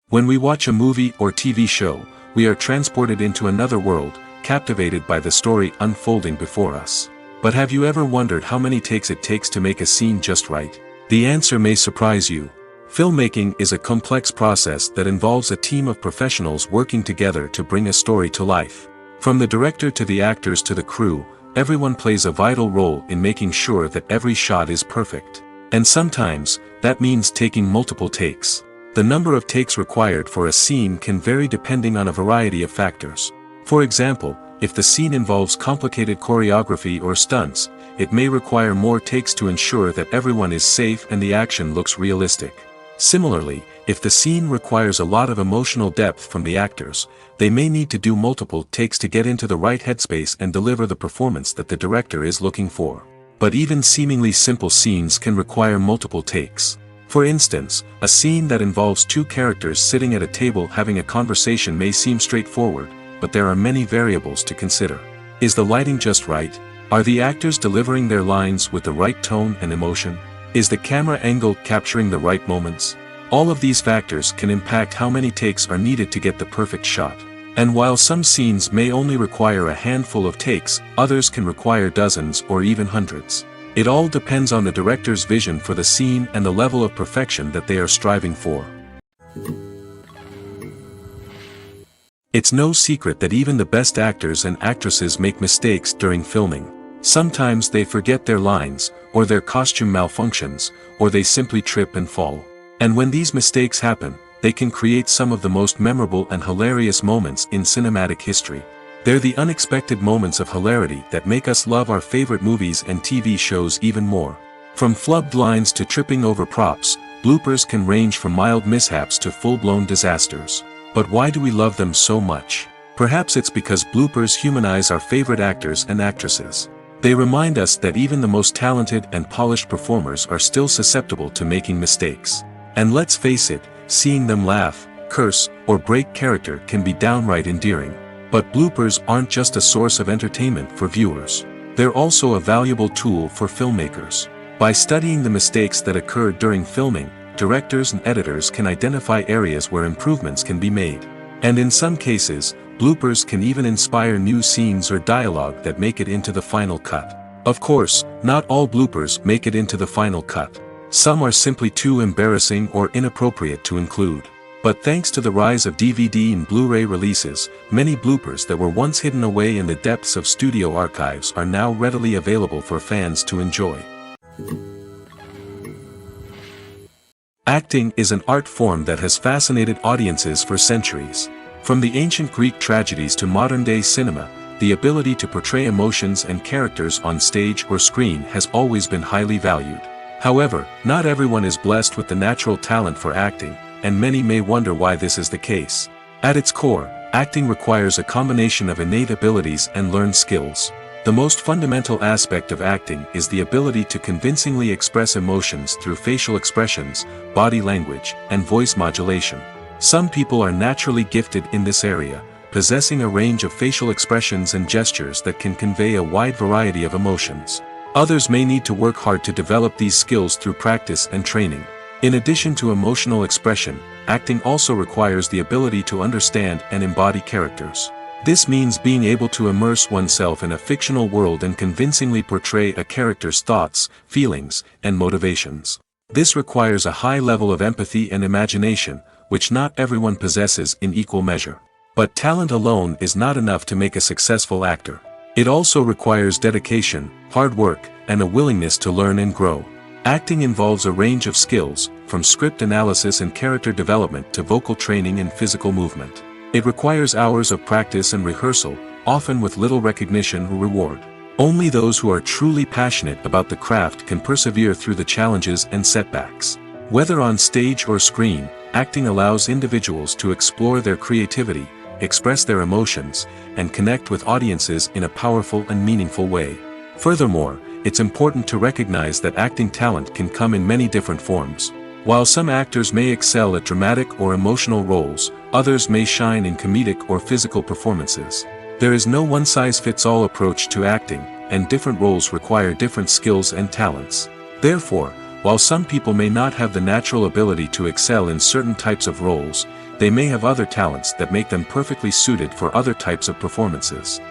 When we watch a movie or TV show, we are transported into another world, captivated by the story unfolding before us. But have you ever wondered how many takes it takes to make a scene just right? The answer may surprise you. Filmmaking is a complex process that involves a team of professionals working together to bring a story to life. From the director to the actors to the crew, everyone plays a vital role in making sure that every shot is perfect. And sometimes, that means taking multiple takes. The number of takes required for a scene can vary depending on a variety of factors. For example, if the scene involves complicated choreography or stunts, it may require more takes to ensure that everyone is safe and the action looks realistic. Similarly, if the scene requires a lot of emotional depth from the actors, they may need to do multiple takes to get into the right headspace and deliver the performance that the director is looking for. But even seemingly simple scenes can require multiple takes. For instance, a scene that involves two characters sitting at a table having a conversation may seem straightforward, but there are many variables to consider. Is the lighting just right? Are the actors delivering their lines with the right tone and emotion? Is the camera angle capturing the right moments? All of these factors can impact how many takes are needed to get the perfect shot. And while some scenes may only require a handful of takes, others can require dozens or even hundreds. It all depends on the director's vision for the scene and the level of perfection that they are striving for. It's no secret that even the best actors and actresses make mistakes during filming. Sometimes they forget their lines, or their costume malfunctions, or they simply trip and fall. And when these mistakes happen, they can create some of the most memorable and hilarious moments in cinematic history. They're the unexpected moments of hilarity that make us love our favorite movies and TV shows even more. From flubbed lines to tripping over props, bloopers can range from mild mishaps to full-blown disasters. But why do we love them so much? Perhaps it's because bloopers humanize our favorite actors and actresses. They remind us that even the most talented and polished performers are still susceptible to making mistakes. And let's face it, seeing them laugh, curse, or break character can be downright endearing. But bloopers aren't just a source of entertainment for viewers. They're also a valuable tool for filmmakers. By studying the mistakes that occurred during filming, directors and editors can identify areas where improvements can be made. And in some cases, bloopers can even inspire new scenes or dialogue that make it into the final cut. Of course, not all bloopers make it into the final cut. Some are simply too embarrassing or inappropriate to include. But thanks to the rise of DVD and Blu-ray releases, many bloopers that were once hidden away in the depths of studio archives are now readily available for fans to enjoy. Acting is an art form that has fascinated audiences for centuries. From the ancient Greek tragedies to modern-day cinema, the ability to portray emotions and characters on stage or screen has always been highly valued. However, not everyone is blessed with the natural talent for acting, and many may wonder why this is the case. At its core, acting requires a combination of innate abilities and learned skills. The most fundamental aspect of acting is the ability to convincingly express emotions through facial expressions, body language, and voice modulation. Some people are naturally gifted in this area, possessing a range of facial expressions and gestures that can convey a wide variety of emotions. Others may need to work hard to develop these skills through practice and training. In addition to emotional expression, acting also requires the ability to understand and embody characters. This means being able to immerse oneself in a fictional world and convincingly portray a character's thoughts, feelings, and motivations. This requires a high level of empathy and imagination, which not everyone possesses in equal measure. But talent alone is not enough to make a successful actor. It also requires dedication, hard work, and a willingness to learn and grow. Acting involves a range of skills, from script analysis and character development to vocal training and physical movement. It requires hours of practice and rehearsal, often with little recognition or reward. Only those who are truly passionate about the craft can persevere through the challenges and setbacks. Whether on stage or screen, acting allows individuals to explore their creativity, express their emotions, and connect with audiences in a powerful and meaningful way. Furthermore, it's important to recognize that acting talent can come in many different forms. While some actors may excel at dramatic or emotional roles, others may shine in comedic or physical performances. There is no one-size-fits-all approach to acting, and different roles require different skills and talents. Therefore, while some people may not have the natural ability to excel in certain types of roles, they may have other talents that make them perfectly suited for other types of performances.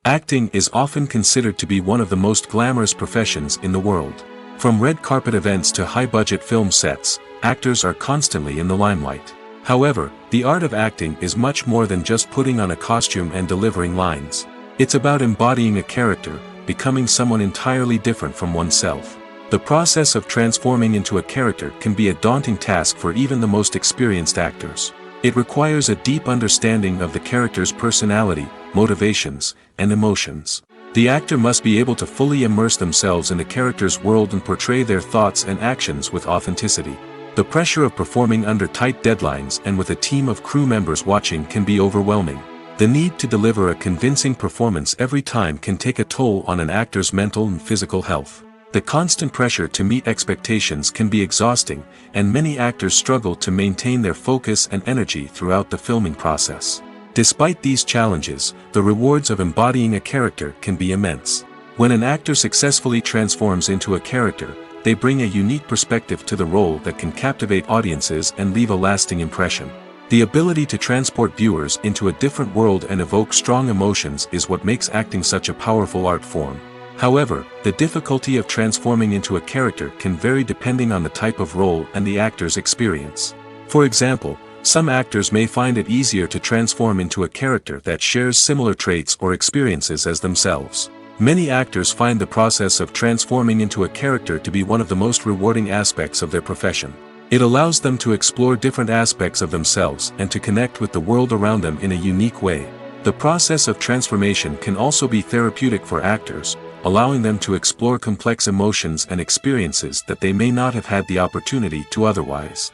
Acting is often considered to be one of the most glamorous professions in the world. From red carpet events to high-budget film sets, actors are constantly in the limelight. However, the art of acting is much more than just putting on a costume and delivering lines. It's about embodying a character, becoming someone entirely different from oneself. The process of transforming into a character can be a daunting task for even the most experienced actors. It requires a deep understanding of the character's personality, motivations, and emotions. The actor must be able to fully immerse themselves in the character's world and portray their thoughts and actions with authenticity. The pressure of performing under tight deadlines and with a team of crew members watching can be overwhelming. The need to deliver a convincing performance every time can take a toll on an actor's mental and physical health. The constant pressure to meet expectations can be exhausting, and many actors struggle to maintain their focus and energy throughout the filming process. Despite these challenges, the rewards of embodying a character can be immense. When an actor successfully transforms into a character, they bring a unique perspective to the role that can captivate audiences and leave a lasting impression. The ability to transport viewers into a different world and evoke strong emotions is what makes acting such a powerful art form. However, the difficulty of transforming into a character can vary depending on the type of role and the actor's experience. For example, some actors may find it easier to transform into a character that shares similar traits or experiences as themselves. Many actors find the process of transforming into a character to be one of the most rewarding aspects of their profession. It allows them to explore different aspects of themselves and to connect with the world around them in a unique way. The process of transformation can also be therapeutic for actors, allowing them to explore complex emotions and experiences that they may not have had the opportunity to otherwise.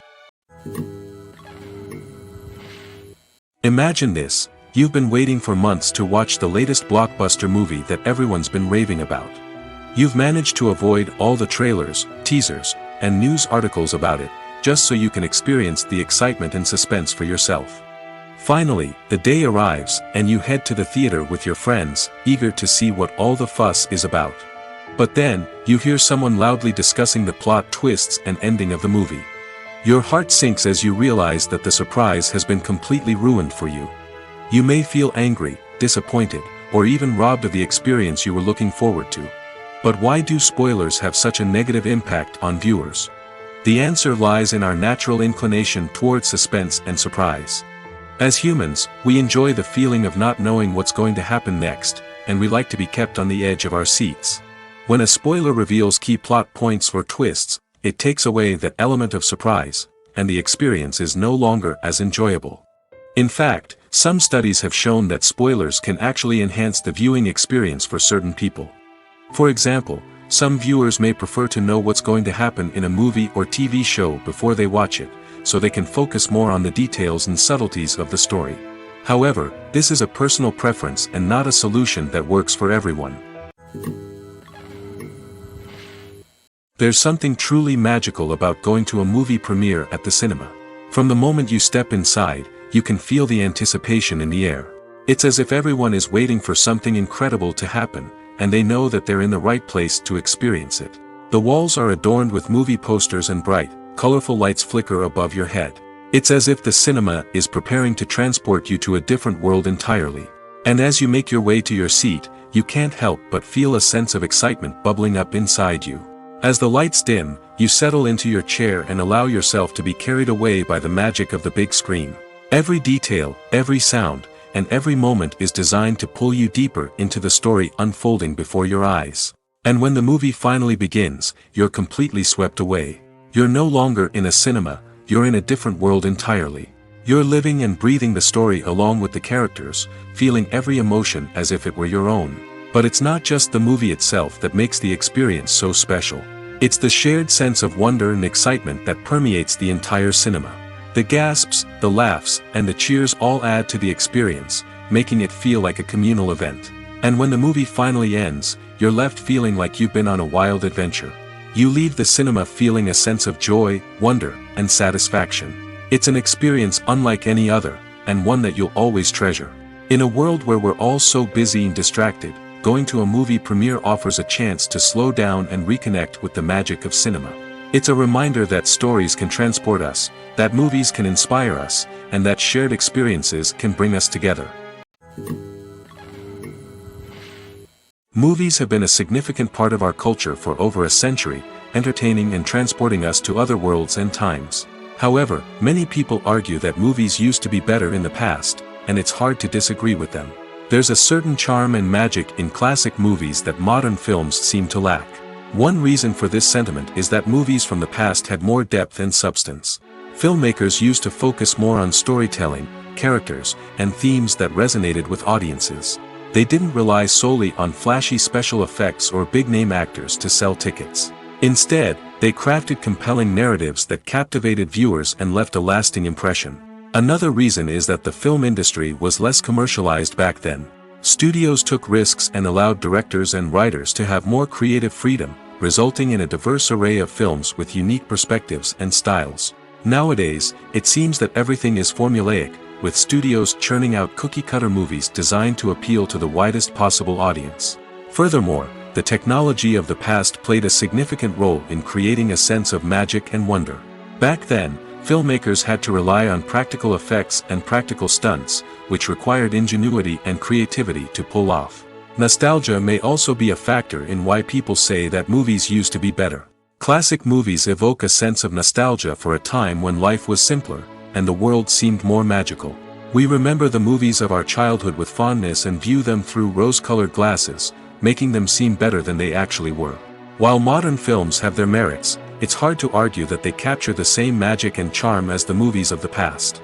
Imagine this. You've been waiting for months to watch the latest blockbuster movie that everyone's been raving about. You've managed to avoid all the trailers, teasers, and news articles about it, just so you can experience the excitement and suspense for yourself. Finally, the day arrives, and you head to the theater with your friends, eager to see what all the fuss is about. But then, you hear someone loudly discussing the plot twists and ending of the movie. Your heart sinks as you realize that the surprise has been completely ruined for you. You may feel angry, disappointed, or even robbed of the experience you were looking forward to. But why do spoilers have such a negative impact on viewers? The answer lies in our natural inclination toward suspense and surprise. As humans, we enjoy the feeling of not knowing what's going to happen next, and we like to be kept on the edge of our seats. When a spoiler reveals key plot points or twists, it takes away that element of surprise, and the experience is no longer as enjoyable. In fact, some studies have shown that spoilers can actually enhance the viewing experience for certain people. For example, some viewers may prefer to know what's going to happen in a movie or TV show before they watch it, so they can focus more on the details and subtleties of the story. However, this is a personal preference and not a solution that works for everyone. There's something truly magical about going to a movie premiere at the cinema. From the moment you step inside, you can feel the anticipation in the air. It's as if everyone is waiting for something incredible to happen, and they know that they're in the right place to experience it. The walls are adorned with movie posters and bright, colorful lights flicker above your head. It's as if the cinema is preparing to transport you to a different world entirely. And as you make your way to your seat, you can't help but feel a sense of excitement bubbling up inside you. As the lights dim, you settle into your chair and allow yourself to be carried away by the magic of the big screen. Every detail, every sound, and every moment is designed to pull you deeper into the story unfolding before your eyes. And when the movie finally begins, you're completely swept away. You're no longer in a cinema, you're in a different world entirely. You're living and breathing the story along with the characters, feeling every emotion as if it were your own. But it's not just the movie itself that makes the experience so special. It's the shared sense of wonder and excitement that permeates the entire cinema. The gasps, the laughs, and the cheers all add to the experience, making it feel like a communal event. And when the movie finally ends, you're left feeling like you've been on a wild adventure. You leave the cinema feeling a sense of joy, wonder, and satisfaction. It's an experience unlike any other, and one that you'll always treasure. In a world where we're all so busy and distracted, going to a movie premiere offers a chance to slow down and reconnect with the magic of cinema. It's a reminder that stories can transport us, that movies can inspire us, and that shared experiences can bring us together. Movies have been a significant part of our culture for over a century, entertaining and transporting us to other worlds and times. However, many people argue that movies used to be better in the past, and it's hard to disagree with them. There's a certain charm and magic in classic movies that modern films seem to lack. One reason for this sentiment is that movies from the past had more depth and substance. Filmmakers used to focus more on storytelling, characters, and themes that resonated with audiences. They didn't rely solely on flashy special effects or big-name actors to sell tickets. Instead, they crafted compelling narratives that captivated viewers and left a lasting impression. Another reason is that the film industry was less commercialized back then. Studios took risks and allowed directors and writers to have more creative freedom, resulting in a diverse array of films with unique perspectives and styles. Nowadays, it seems that everything is formulaic, with studios churning out cookie-cutter movies designed to appeal to the widest possible audience. Furthermore, the technology of the past played a significant role in creating a sense of magic and wonder. Back then, filmmakers had to rely on practical effects and practical stunts, which required ingenuity and creativity to pull off. Nostalgia may also be a factor in why people say that movies used to be better. Classic movies evoke a sense of nostalgia for a time when life was simpler, and the world seemed more magical. We remember the movies of our childhood with fondness and view them through rose-colored glasses, making them seem better than they actually were. While modern films have their merits, it's hard to argue that they capture the same magic and charm as the movies of the past.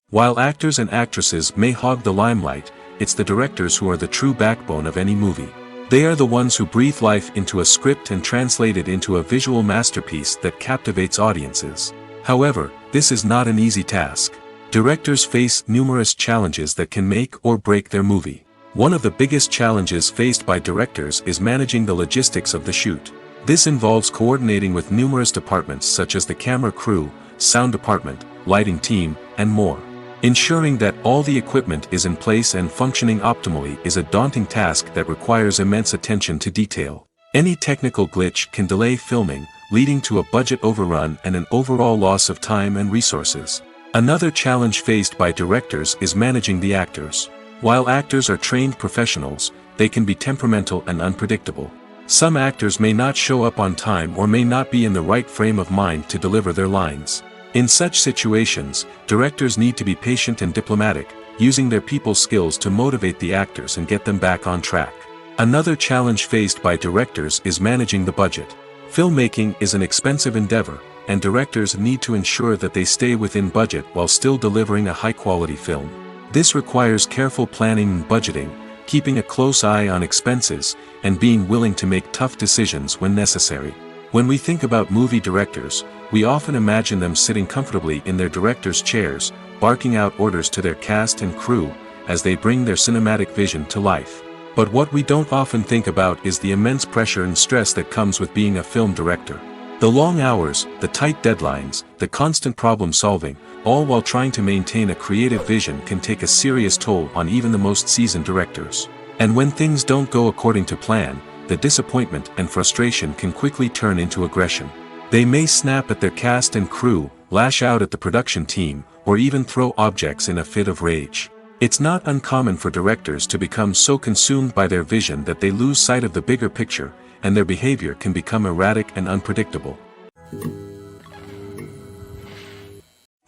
While actors and actresses may hog the limelight, it's the directors who are the true backbone of any movie. They are the ones who breathe life into a script and translate it into a visual masterpiece that captivates audiences. However, this is not an easy task. Directors face numerous challenges that can make or break their movie. One of the biggest challenges faced by directors is managing the logistics of the shoot. This involves coordinating with numerous departments such as the camera crew, sound department, lighting team, and more. Ensuring that all the equipment is in place and functioning optimally is a daunting task that requires immense attention to detail. Any technical glitch can delay filming, leading to a budget overrun and an overall loss of time and resources. Another challenge faced by directors is managing the actors. While actors are trained professionals, they can be temperamental and unpredictable. Some actors may not show up on time or may not be in the right frame of mind to deliver their lines. In such situations, directors need to be patient and diplomatic, using their people skills to motivate the actors and get them back on track. Another challenge faced by directors is managing the budget. Filmmaking is an expensive endeavor, and directors need to ensure that they stay within budget while still delivering a high-quality film. This requires careful planning and budgeting, keeping a close eye on expenses, and being willing to make tough decisions when necessary. When we think about movie directors, we often imagine them sitting comfortably in their director's chairs, barking out orders to their cast and crew, as they bring their cinematic vision to life. But what we don't often think about is the immense pressure and stress that comes with being a film director. The long hours, the tight deadlines, the constant problem solving, all while trying to maintain a creative vision can take a serious toll on even the most seasoned directors. And when things don't go according to plan, the disappointment and frustration can quickly turn into aggression. They may snap at their cast and crew, lash out at the production team, or even throw objects in a fit of rage. It's not uncommon for directors to become so consumed by their vision that they lose sight of the bigger picture, and their behavior can become erratic and unpredictable.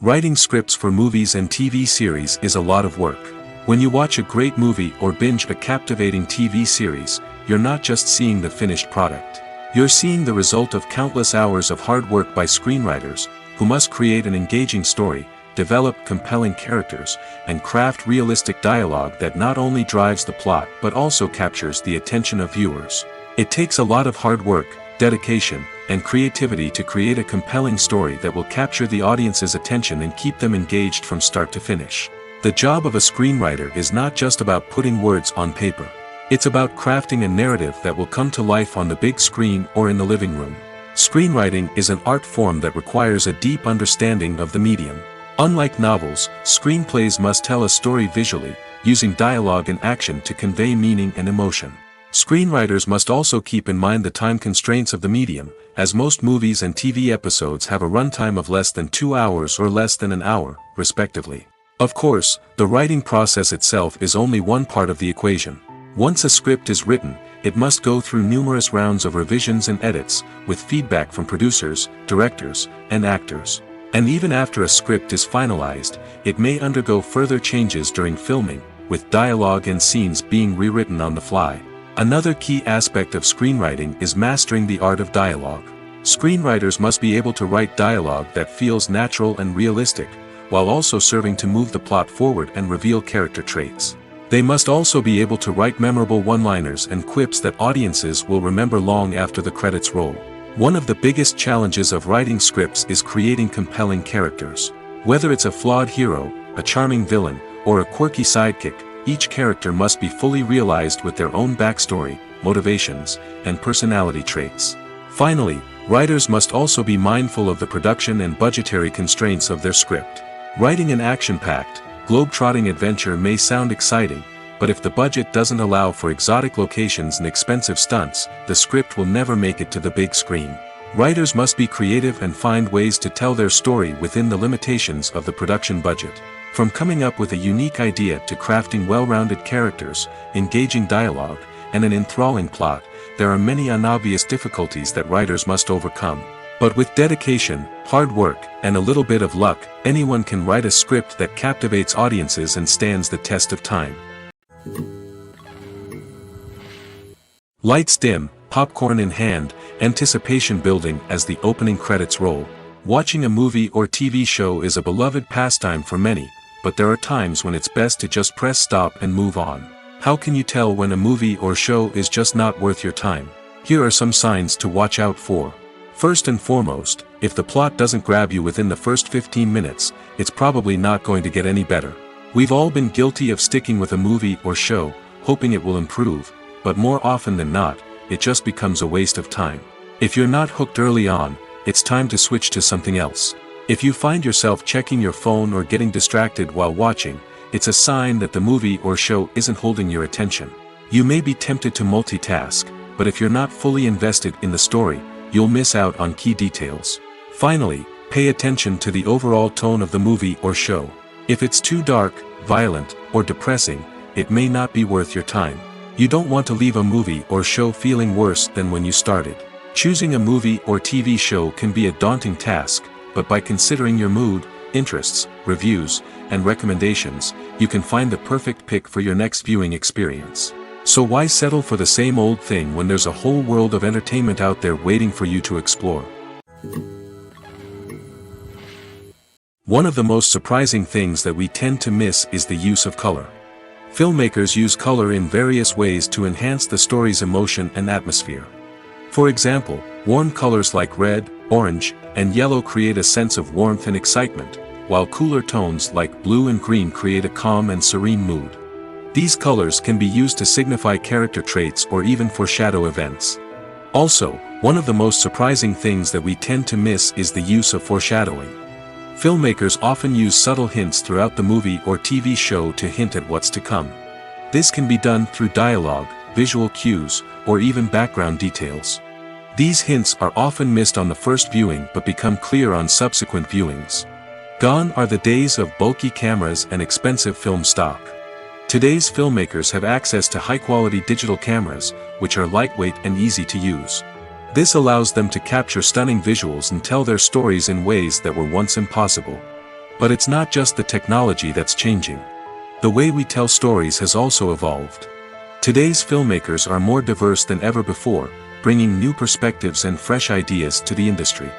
Writing scripts for movies and TV series is a lot of work. When you watch a great movie or binge a captivating TV series, you're not just seeing the finished product. You're seeing the result of countless hours of hard work by screenwriters, who must create an engaging story, develop compelling characters, and craft realistic dialogue that not only drives the plot but also captures the attention of viewers. It takes a lot of hard work, dedication, and creativity to create a compelling story that will capture the audience's attention and keep them engaged from start to finish. The job of a screenwriter is not just about putting words on paper. It's about crafting a narrative that will come to life on the big screen or in the living room. Screenwriting is an art form that requires a deep understanding of the medium. Unlike novels, screenplays must tell a story visually, using dialogue and action to convey meaning and emotion. Screenwriters must also keep in mind the time constraints of the medium, as most movies and TV episodes have a runtime of less than 2 hours or less than an hour, respectively. Of course, the writing process itself is only one part of the equation. Once a script is written, it must go through numerous rounds of revisions and edits, with feedback from producers, directors, and actors. And even after a script is finalized, it may undergo further changes during filming, with dialogue and scenes being rewritten on the fly. Another key aspect of screenwriting is mastering the art of dialogue. Screenwriters must be able to write dialogue that feels natural and realistic, while also serving to move the plot forward and reveal character traits. They must also be able to write memorable one-liners and quips that audiences will remember long after the credits roll. One of the biggest challenges of writing scripts is creating compelling characters. Whether it's a flawed hero, a charming villain, or a quirky sidekick, each character must be fully realized with their own backstory, motivations, and personality traits. Finally, writers must also be mindful of the production and budgetary constraints of their script. Writing an action-packed, globe-trotting adventure may sound exciting, but if the budget doesn't allow for exotic locations and expensive stunts, the script will never make it to the big screen. Writers must be creative and find ways to tell their story within the limitations of the production budget. From coming up with a unique idea to crafting well-rounded characters, engaging dialogue, and an enthralling plot, there are many unobvious difficulties that writers must overcome. But with dedication, hard work, and a little bit of luck, anyone can write a script that captivates audiences and stands the test of time. Lights dim, popcorn in hand, anticipation building as the opening credits roll. Watching a movie or TV show is a beloved pastime for many, but there are times when it's best to just press stop and move on. How can you tell when a movie or show is just not worth your time? Here are some signs to watch out for. First and foremost, if the plot doesn't grab you within the first 15 minutes, it's probably not going to get any better. We've all been guilty of sticking with a movie or show, hoping it will improve, but more often than not, it just becomes a waste of time. If you're not hooked early on, it's time to switch to something else. If you find yourself checking your phone or getting distracted while watching, it's a sign that the movie or show isn't holding your attention. You may be tempted to multitask, but if you're not fully invested in the story, you'll miss out on key details. Finally, pay attention to the overall tone of the movie or show. If it's too dark, violent, or depressing, it may not be worth your time. You don't want to leave a movie or show feeling worse than when you started. Choosing a movie or TV show can be a daunting task, but by considering your mood, interests, reviews, and recommendations, you can find the perfect pick for your next viewing experience. So why settle for the same old thing when there's a whole world of entertainment out there waiting for you to explore? One of the most surprising things that we tend to miss is the use of color. Filmmakers use color in various ways to enhance the story's emotion and atmosphere. For example, warm colors like red, orange, and yellow create a sense of warmth and excitement, while cooler tones like blue and green create a calm and serene mood. These colors can be used to signify character traits or even foreshadow events. Also, one of the most surprising things that we tend to miss is the use of foreshadowing. Filmmakers often use subtle hints throughout the movie or TV show to hint at what's to come. This can be done through dialogue, visual cues, or even background details. These hints are often missed on the first viewing but become clear on subsequent viewings. Gone are the days of bulky cameras and expensive film stock. Today's filmmakers have access to high-quality digital cameras, which are lightweight and easy to use. This allows them to capture stunning visuals and tell their stories in ways that were once impossible. But it's not just the technology that's changing. The way we tell stories has also evolved. Today's filmmakers are more diverse than ever before, bringing new perspectives and fresh ideas to the industry.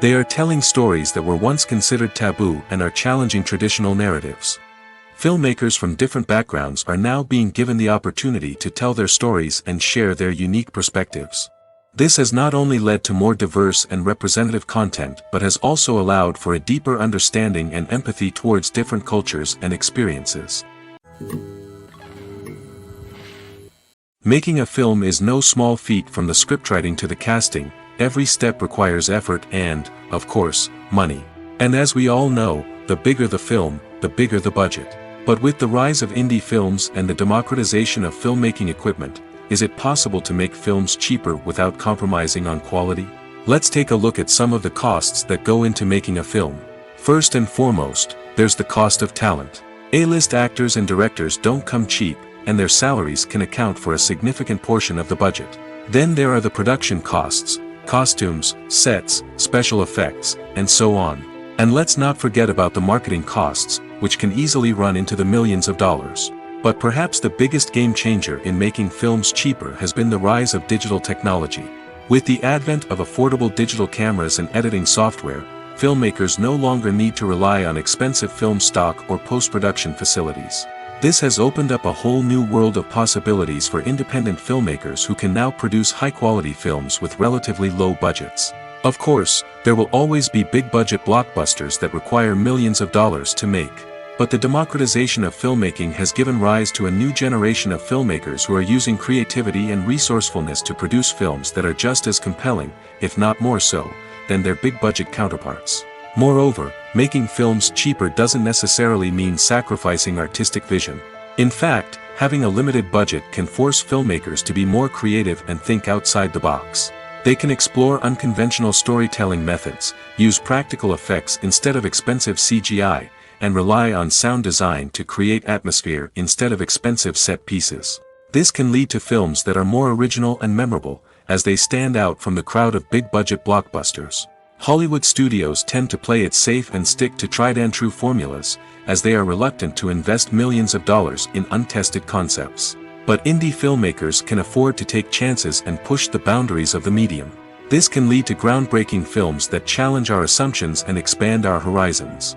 They are telling stories that were once considered taboo and are challenging traditional narratives. Filmmakers from different backgrounds are now being given the opportunity to tell their stories and share their unique perspectives. This has not only led to more diverse and representative content but has also allowed for a deeper understanding and empathy towards different cultures and experiences. Making a film is no small feat. From the scriptwriting to the casting, every step requires effort and, of course, money. And as we all know, the bigger the film, the bigger the budget. But with the rise of indie films and the democratization of filmmaking equipment, is it possible to make films cheaper without compromising on quality? Let's take a look at some of the costs that go into making a film. First and foremost, there's the cost of talent. A-list actors and directors don't come cheap, and their salaries can account for a significant portion of the budget. Then there are the production costs, costumes, sets, special effects, and so on. And let's not forget about the marketing costs, which can easily run into the millions of dollars. But perhaps the biggest game changer in making films cheaper has been the rise of digital technology. With the advent of affordable digital cameras and editing software, filmmakers no longer need to rely on expensive film stock or post-production facilities. This has opened up a whole new world of possibilities for independent filmmakers who can now produce high-quality films with relatively low budgets. Of course, there will always be big-budget blockbusters that require millions of dollars to make. But the democratization of filmmaking has given rise to a new generation of filmmakers who are using creativity and resourcefulness to produce films that are just as compelling, if not more so, than their big-budget counterparts. Moreover, making films cheaper doesn't necessarily mean sacrificing artistic vision. In fact, having a limited budget can force filmmakers to be more creative and think outside the box. They can explore unconventional storytelling methods, use practical effects instead of expensive CGI, and rely on sound design to create atmosphere instead of expensive set pieces. This can lead to films that are more original and memorable, as they stand out from the crowd of big-budget blockbusters. Hollywood studios tend to play it safe and stick to tried-and-true formulas, as they are reluctant to invest millions of dollars in untested concepts. But indie filmmakers can afford to take chances and push the boundaries of the medium. This can lead to groundbreaking films that challenge our assumptions and expand our horizons.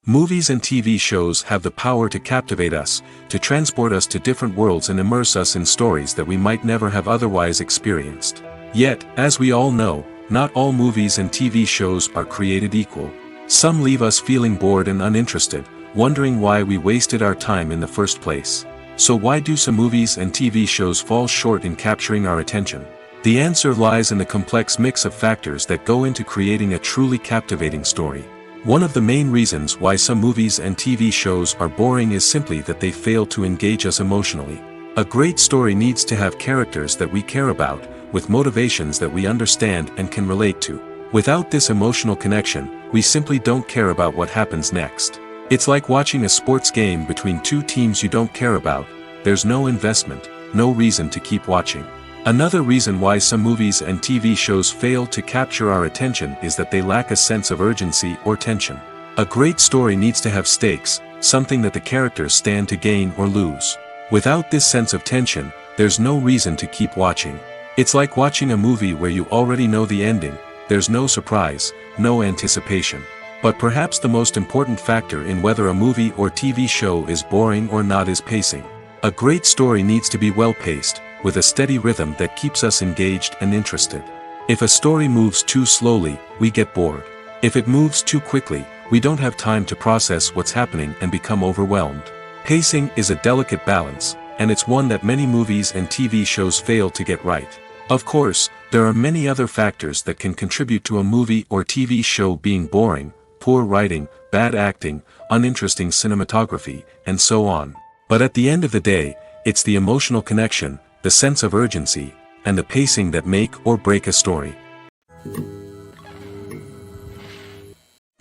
Movies and TV shows have the power to captivate us, to transport us to different worlds and immerse us in stories that we might never have otherwise experienced. Yet, as we all know, not all movies and TV shows are created equal. Some leave us feeling bored and uninterested, wondering why we wasted our time in the first place. So why do some movies and TV shows fall short in capturing our attention? The answer lies in the complex mix of factors that go into creating a truly captivating story. One of the main reasons why some movies and TV shows are boring is simply that they fail to engage us emotionally. A great story needs to have characters that we care about, with motivations that we understand and can relate to. Without this emotional connection, we simply don't care about what happens next. It's like watching a sports game between two teams you don't care about. There's no investment, no reason to keep watching. Another reason why some movies and TV shows fail to capture our attention is that they lack a sense of urgency or tension. A great story needs to have stakes, something that the characters stand to gain or lose. Without this sense of tension, there's no reason to keep watching. It's like watching a movie where you already know the ending. There's no surprise, no anticipation. But perhaps the most important factor in whether a movie or TV show is boring or not is pacing. A great story needs to be well-paced, with a steady rhythm that keeps us engaged and interested. If a story moves too slowly, we get bored. If it moves too quickly, we don't have time to process what's happening and become overwhelmed. Pacing is a delicate balance, and it's one that many movies and TV shows fail to get right. Of course, there are many other factors that can contribute to a movie or TV show being boring: poor writing, bad acting, uninteresting cinematography, and so on. But at the end of the day, it's the emotional connection, the sense of urgency, and the pacing that make or break a story.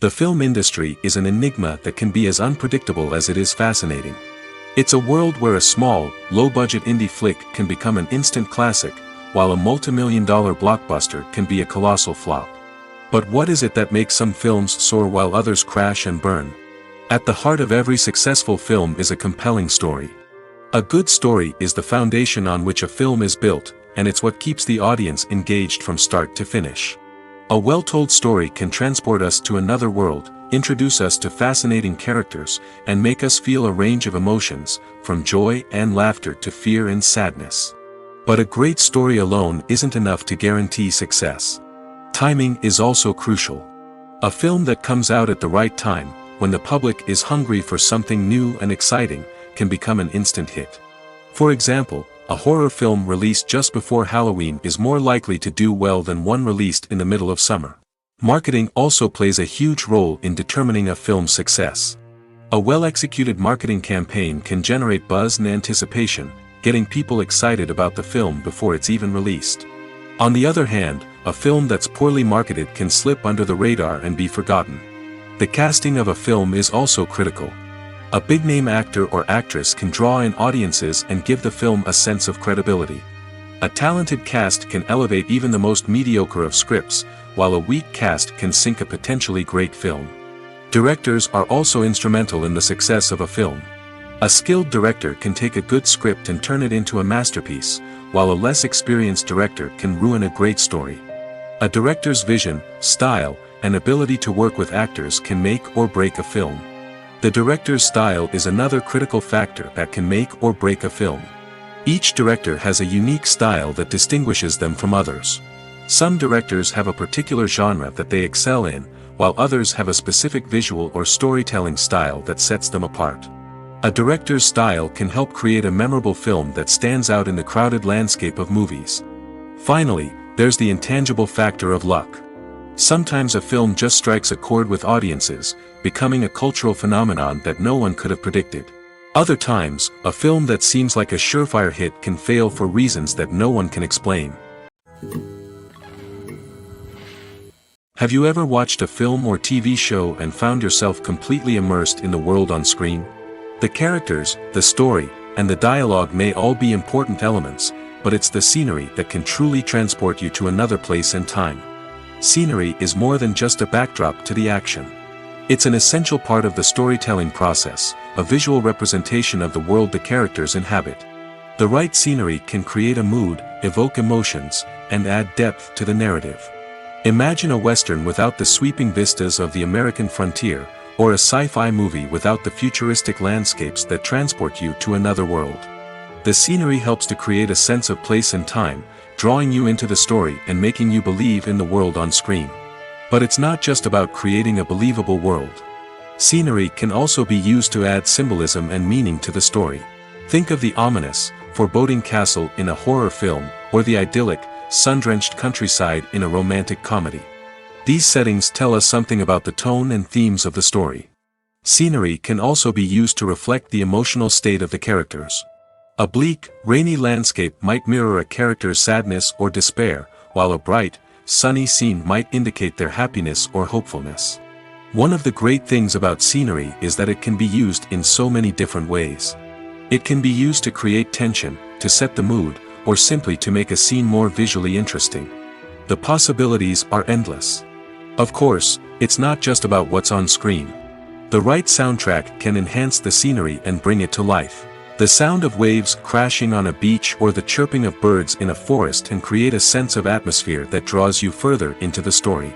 The film industry is an enigma that can be as unpredictable as it is fascinating. It's a world where a small, low-budget indie flick can become an instant classic, while a multi-million-dollar blockbuster can be a colossal flop. But what is it that makes some films soar while others crash and burn? At the heart of every successful film is a compelling story. A good story is the foundation on which a film is built, and it's what keeps the audience engaged from start to finish. A well-told story can transport us to another world, introduce us to fascinating characters, and make us feel a range of emotions, from joy and laughter to fear and sadness. But a great story alone isn't enough to guarantee success. Timing is also crucial. A film that comes out at the right time, when the public is hungry for something new and exciting, can become an instant hit. For example, a horror film released just before Halloween is more likely to do well than one released in the middle of summer. Marketing also plays a huge role in determining a film's success. A well-executed marketing campaign can generate buzz and anticipation, getting people excited about the film before it's even released. On the other hand, a film that's poorly marketed can slip under the radar and be forgotten. The casting of a film is also critical. A big-name actor or actress can draw in audiences and give the film a sense of credibility. A talented cast can elevate even the most mediocre of scripts, while a weak cast can sink a potentially great film. Directors are also instrumental in the success of a film. A skilled director can take a good script and turn it into a masterpiece, while a less experienced director can ruin a great story. A director's vision, style, and ability to work with actors can make or break a film. The director's style is another critical factor that can make or break a film. Each director has a unique style that distinguishes them from others. Some directors have a particular genre that they excel in, while others have a specific visual or storytelling style that sets them apart. A director's style can help create a memorable film that stands out in the crowded landscape of movies. Finally, there's the intangible factor of luck. Sometimes a film just strikes a chord with audiences, becoming a cultural phenomenon that no one could have predicted. Other times, a film that seems like a surefire hit can fail for reasons that no one can explain. Have you ever watched a film or TV show and found yourself completely immersed in the world on screen? The characters, the story, and the dialogue may all be important elements, but it's the scenery that can truly transport you to another place and time. Scenery is more than just a backdrop to the action. It's an essential part of the storytelling process, a visual representation of the world the characters inhabit. The right scenery can create a mood, evoke emotions, and add depth to the narrative. Imagine a Western without the sweeping vistas of the American frontier, or a sci-fi movie without the futuristic landscapes that transport you to another world. The scenery helps to create a sense of place and time, drawing you into the story and making you believe in the world on screen. But it's not just about creating a believable world. Scenery can also be used to add symbolism and meaning to the story. Think of the ominous, foreboding castle in a horror film, or the idyllic, sun-drenched countryside in a romantic comedy. These settings tell us something about the tone and themes of the story. Scenery can also be used to reflect the emotional state of the characters. A bleak, rainy landscape might mirror a character's sadness or despair, while a bright, sunny scene might indicate their happiness or hopefulness. One of the great things about scenery is that it can be used in so many different ways. It can be used to create tension, to set the mood, or simply to make a scene more visually interesting. The possibilities are endless. Of course, it's not just about what's on screen. The right soundtrack can enhance the scenery and bring it to life. The sound of waves crashing on a beach or the chirping of birds in a forest can create a sense of atmosphere that draws you further into the story.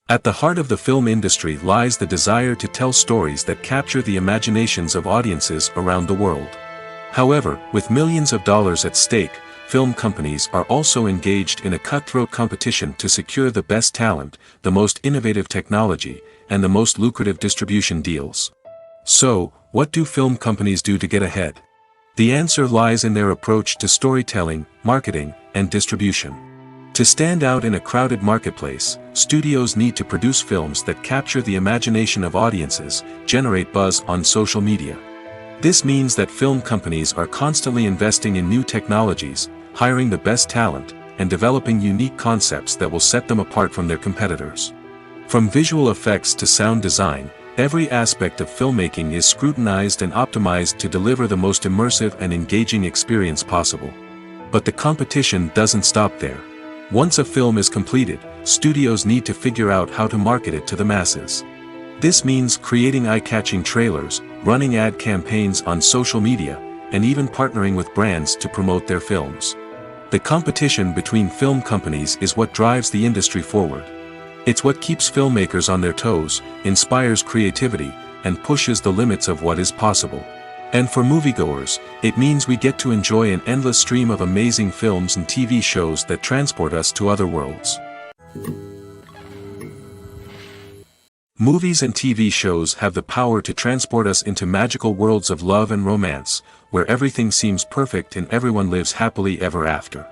At the heart of the film industry lies the desire to tell stories that capture the imaginations of audiences around the world. However, with millions of dollars at stake, film companies are also engaged in a cutthroat competition to secure the best talent, the most innovative technology, and the most lucrative distribution deals. So, what do film companies do to get ahead? The answer lies in their approach to storytelling, marketing, and distribution. To stand out in a crowded marketplace, studios need to produce films that capture the imagination of audiences, generate buzz on social media. This means that film companies are constantly investing in new technologies, hiring the best talent, and developing unique concepts that will set them apart from their competitors. From visual effects to sound design, every aspect of filmmaking is scrutinized and optimized to deliver the most immersive and engaging experience possible. But the competition doesn't stop there. Once a film is completed, studios need to figure out how to market it to the masses. This means creating eye-catching trailers, running ad campaigns on social media, and even partnering with brands to promote their films. The competition between film companies is what drives the industry forward. It's what keeps filmmakers on their toes, inspires creativity, and pushes the limits of what is possible. And for moviegoers, it means we get to enjoy an endless stream of amazing films and TV shows that transport us to other worlds. Movies and TV shows have the power to transport us into magical worlds of love and romance, where everything seems perfect and everyone lives happily ever after.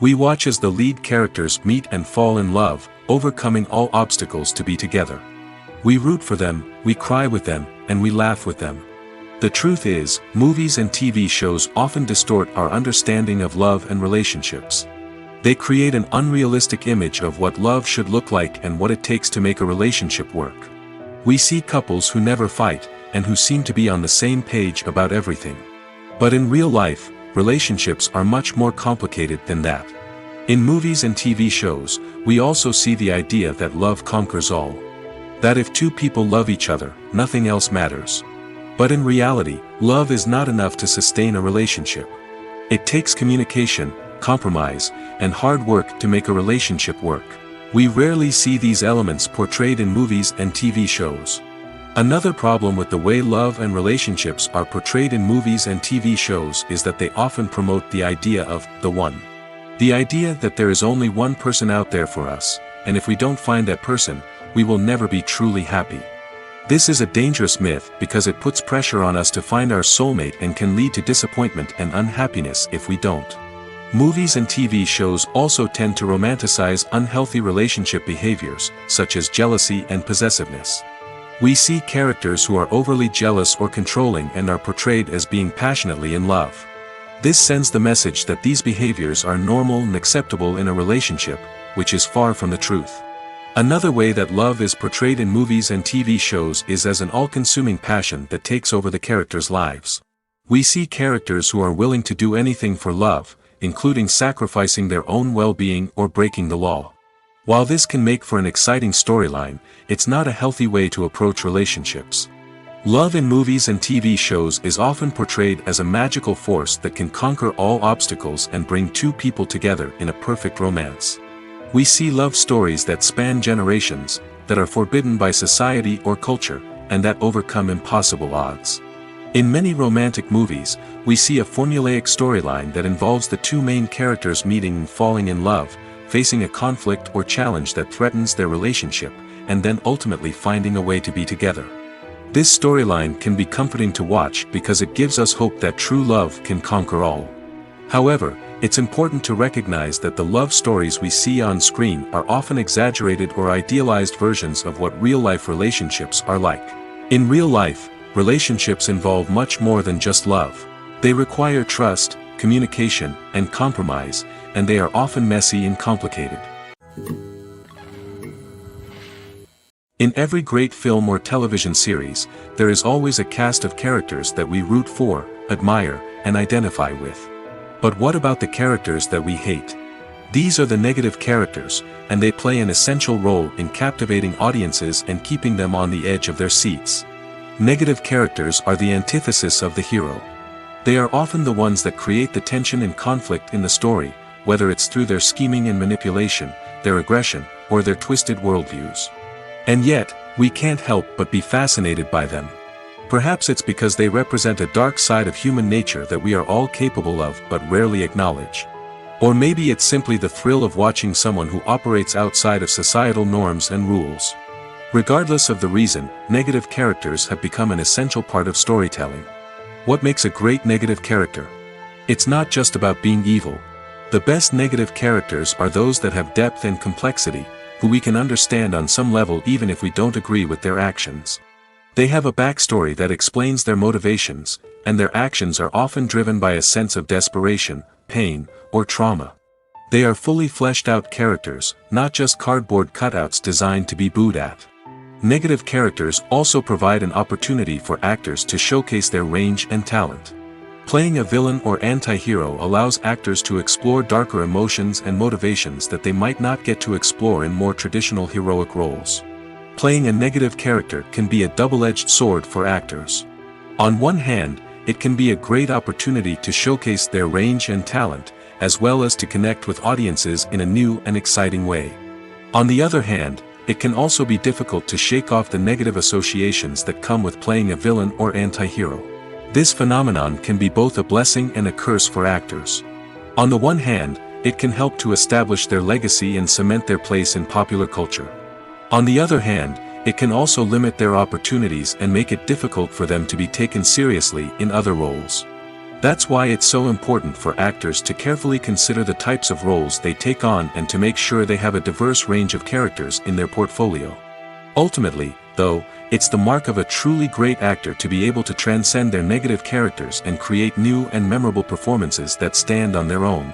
We watch as the lead characters meet and fall in love, overcoming all obstacles to be together. We root for them, we cry with them, and we laugh with them. The truth is, movies and TV shows often distort our understanding of love and relationships. They create an unrealistic image of what love should look like and what it takes to make a relationship work. We see couples who never fight, and who seem to be on the same page about everything. But in real life, relationships are much more complicated than that. In movies and TV shows, we also see the idea that love conquers all. That if two people love each other, nothing else matters. But in reality, love is not enough to sustain a relationship. It takes communication, compromise, and hard work to make a relationship work. We rarely see these elements portrayed in movies and TV shows. Another problem with the way love and relationships are portrayed in movies and TV shows is that they often promote the idea of the one. The idea that there is only one person out there for us, and if we don't find that person, we will never be truly happy. This is a dangerous myth because it puts pressure on us to find our soulmate and can lead to disappointment and unhappiness if we don't. Movies and TV shows also tend to romanticize unhealthy relationship behaviors, such as jealousy and possessiveness. We see characters who are overly jealous or controlling and are portrayed as being passionately in love. This sends the message that these behaviors are normal and acceptable in a relationship, which is far from the truth. Another way that love is portrayed in movies and TV shows is as an all-consuming passion that takes over the characters' lives. We see characters who are willing to do anything for love, including sacrificing their own well-being or breaking the law. While this can make for an exciting storyline, it's not a healthy way to approach relationships. Love in movies and TV shows is often portrayed as a magical force that can conquer all obstacles and bring two people together in a perfect romance. We see love stories that span generations, that are forbidden by society or culture, and that overcome impossible odds. In many romantic movies, we see a formulaic storyline that involves the two main characters meeting and falling in love, facing a conflict or challenge that threatens their relationship, and then ultimately finding a way to be together. This storyline can be comforting to watch because it gives us hope that true love can conquer all. However, it's important to recognize that the love stories we see on screen are often exaggerated or idealized versions of what real-life relationships are like. In real life, relationships involve much more than just love. They require trust, communication, and compromise, and they are often messy and complicated. In every great film or television series, there is always a cast of characters that we root for, admire, and identify with. But what about the characters that we hate? These are the negative characters, and they play an essential role in captivating audiences and keeping them on the edge of their seats. Negative characters are the antithesis of the hero. They are often the ones that create the tension and conflict in the story, whether it's through their scheming and manipulation, their aggression, or their twisted worldviews. And yet, we can't help but be fascinated by them. Perhaps it's because they represent a dark side of human nature that we are all capable of but rarely acknowledge. Or maybe it's simply the thrill of watching someone who operates outside of societal norms and rules. Regardless of the reason, negative characters have become an essential part of storytelling. What makes a great negative character? It's not just about being evil. The best negative characters are those that have depth and complexity, who we can understand on some level even if we don't agree with their actions. They have a backstory that explains their motivations, and their actions are often driven by a sense of desperation, pain, or trauma. They are fully fleshed out characters, not just cardboard cutouts designed to be booed at. Negative characters also provide an opportunity for actors to showcase their range and talent. Playing a villain or anti-hero allows actors to explore darker emotions and motivations that they might not get to explore in more traditional heroic roles. Playing a negative character can be a double-edged sword for actors. On one hand, it can be a great opportunity to showcase their range and talent, as well as to connect with audiences in a new and exciting way. On the other hand, it can also be difficult to shake off the negative associations that come with playing a villain or anti-hero. This phenomenon can be both a blessing and a curse for actors. On the one hand, it can help to establish their legacy and cement their place in popular culture. On the other hand, it can also limit their opportunities and make it difficult for them to be taken seriously in other roles. That's why it's so important for actors to carefully consider the types of roles they take on and to make sure they have a diverse range of characters in their portfolio. Ultimately, though, it's the mark of a truly great actor to be able to transcend their negative characters and create new and memorable performances that stand on their own.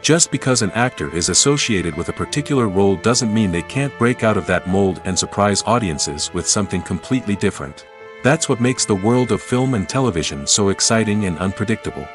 Just because an actor is associated with a particular role doesn't mean they can't break out of that mold and surprise audiences with something completely different. That's what makes the world of film and television so exciting and unpredictable.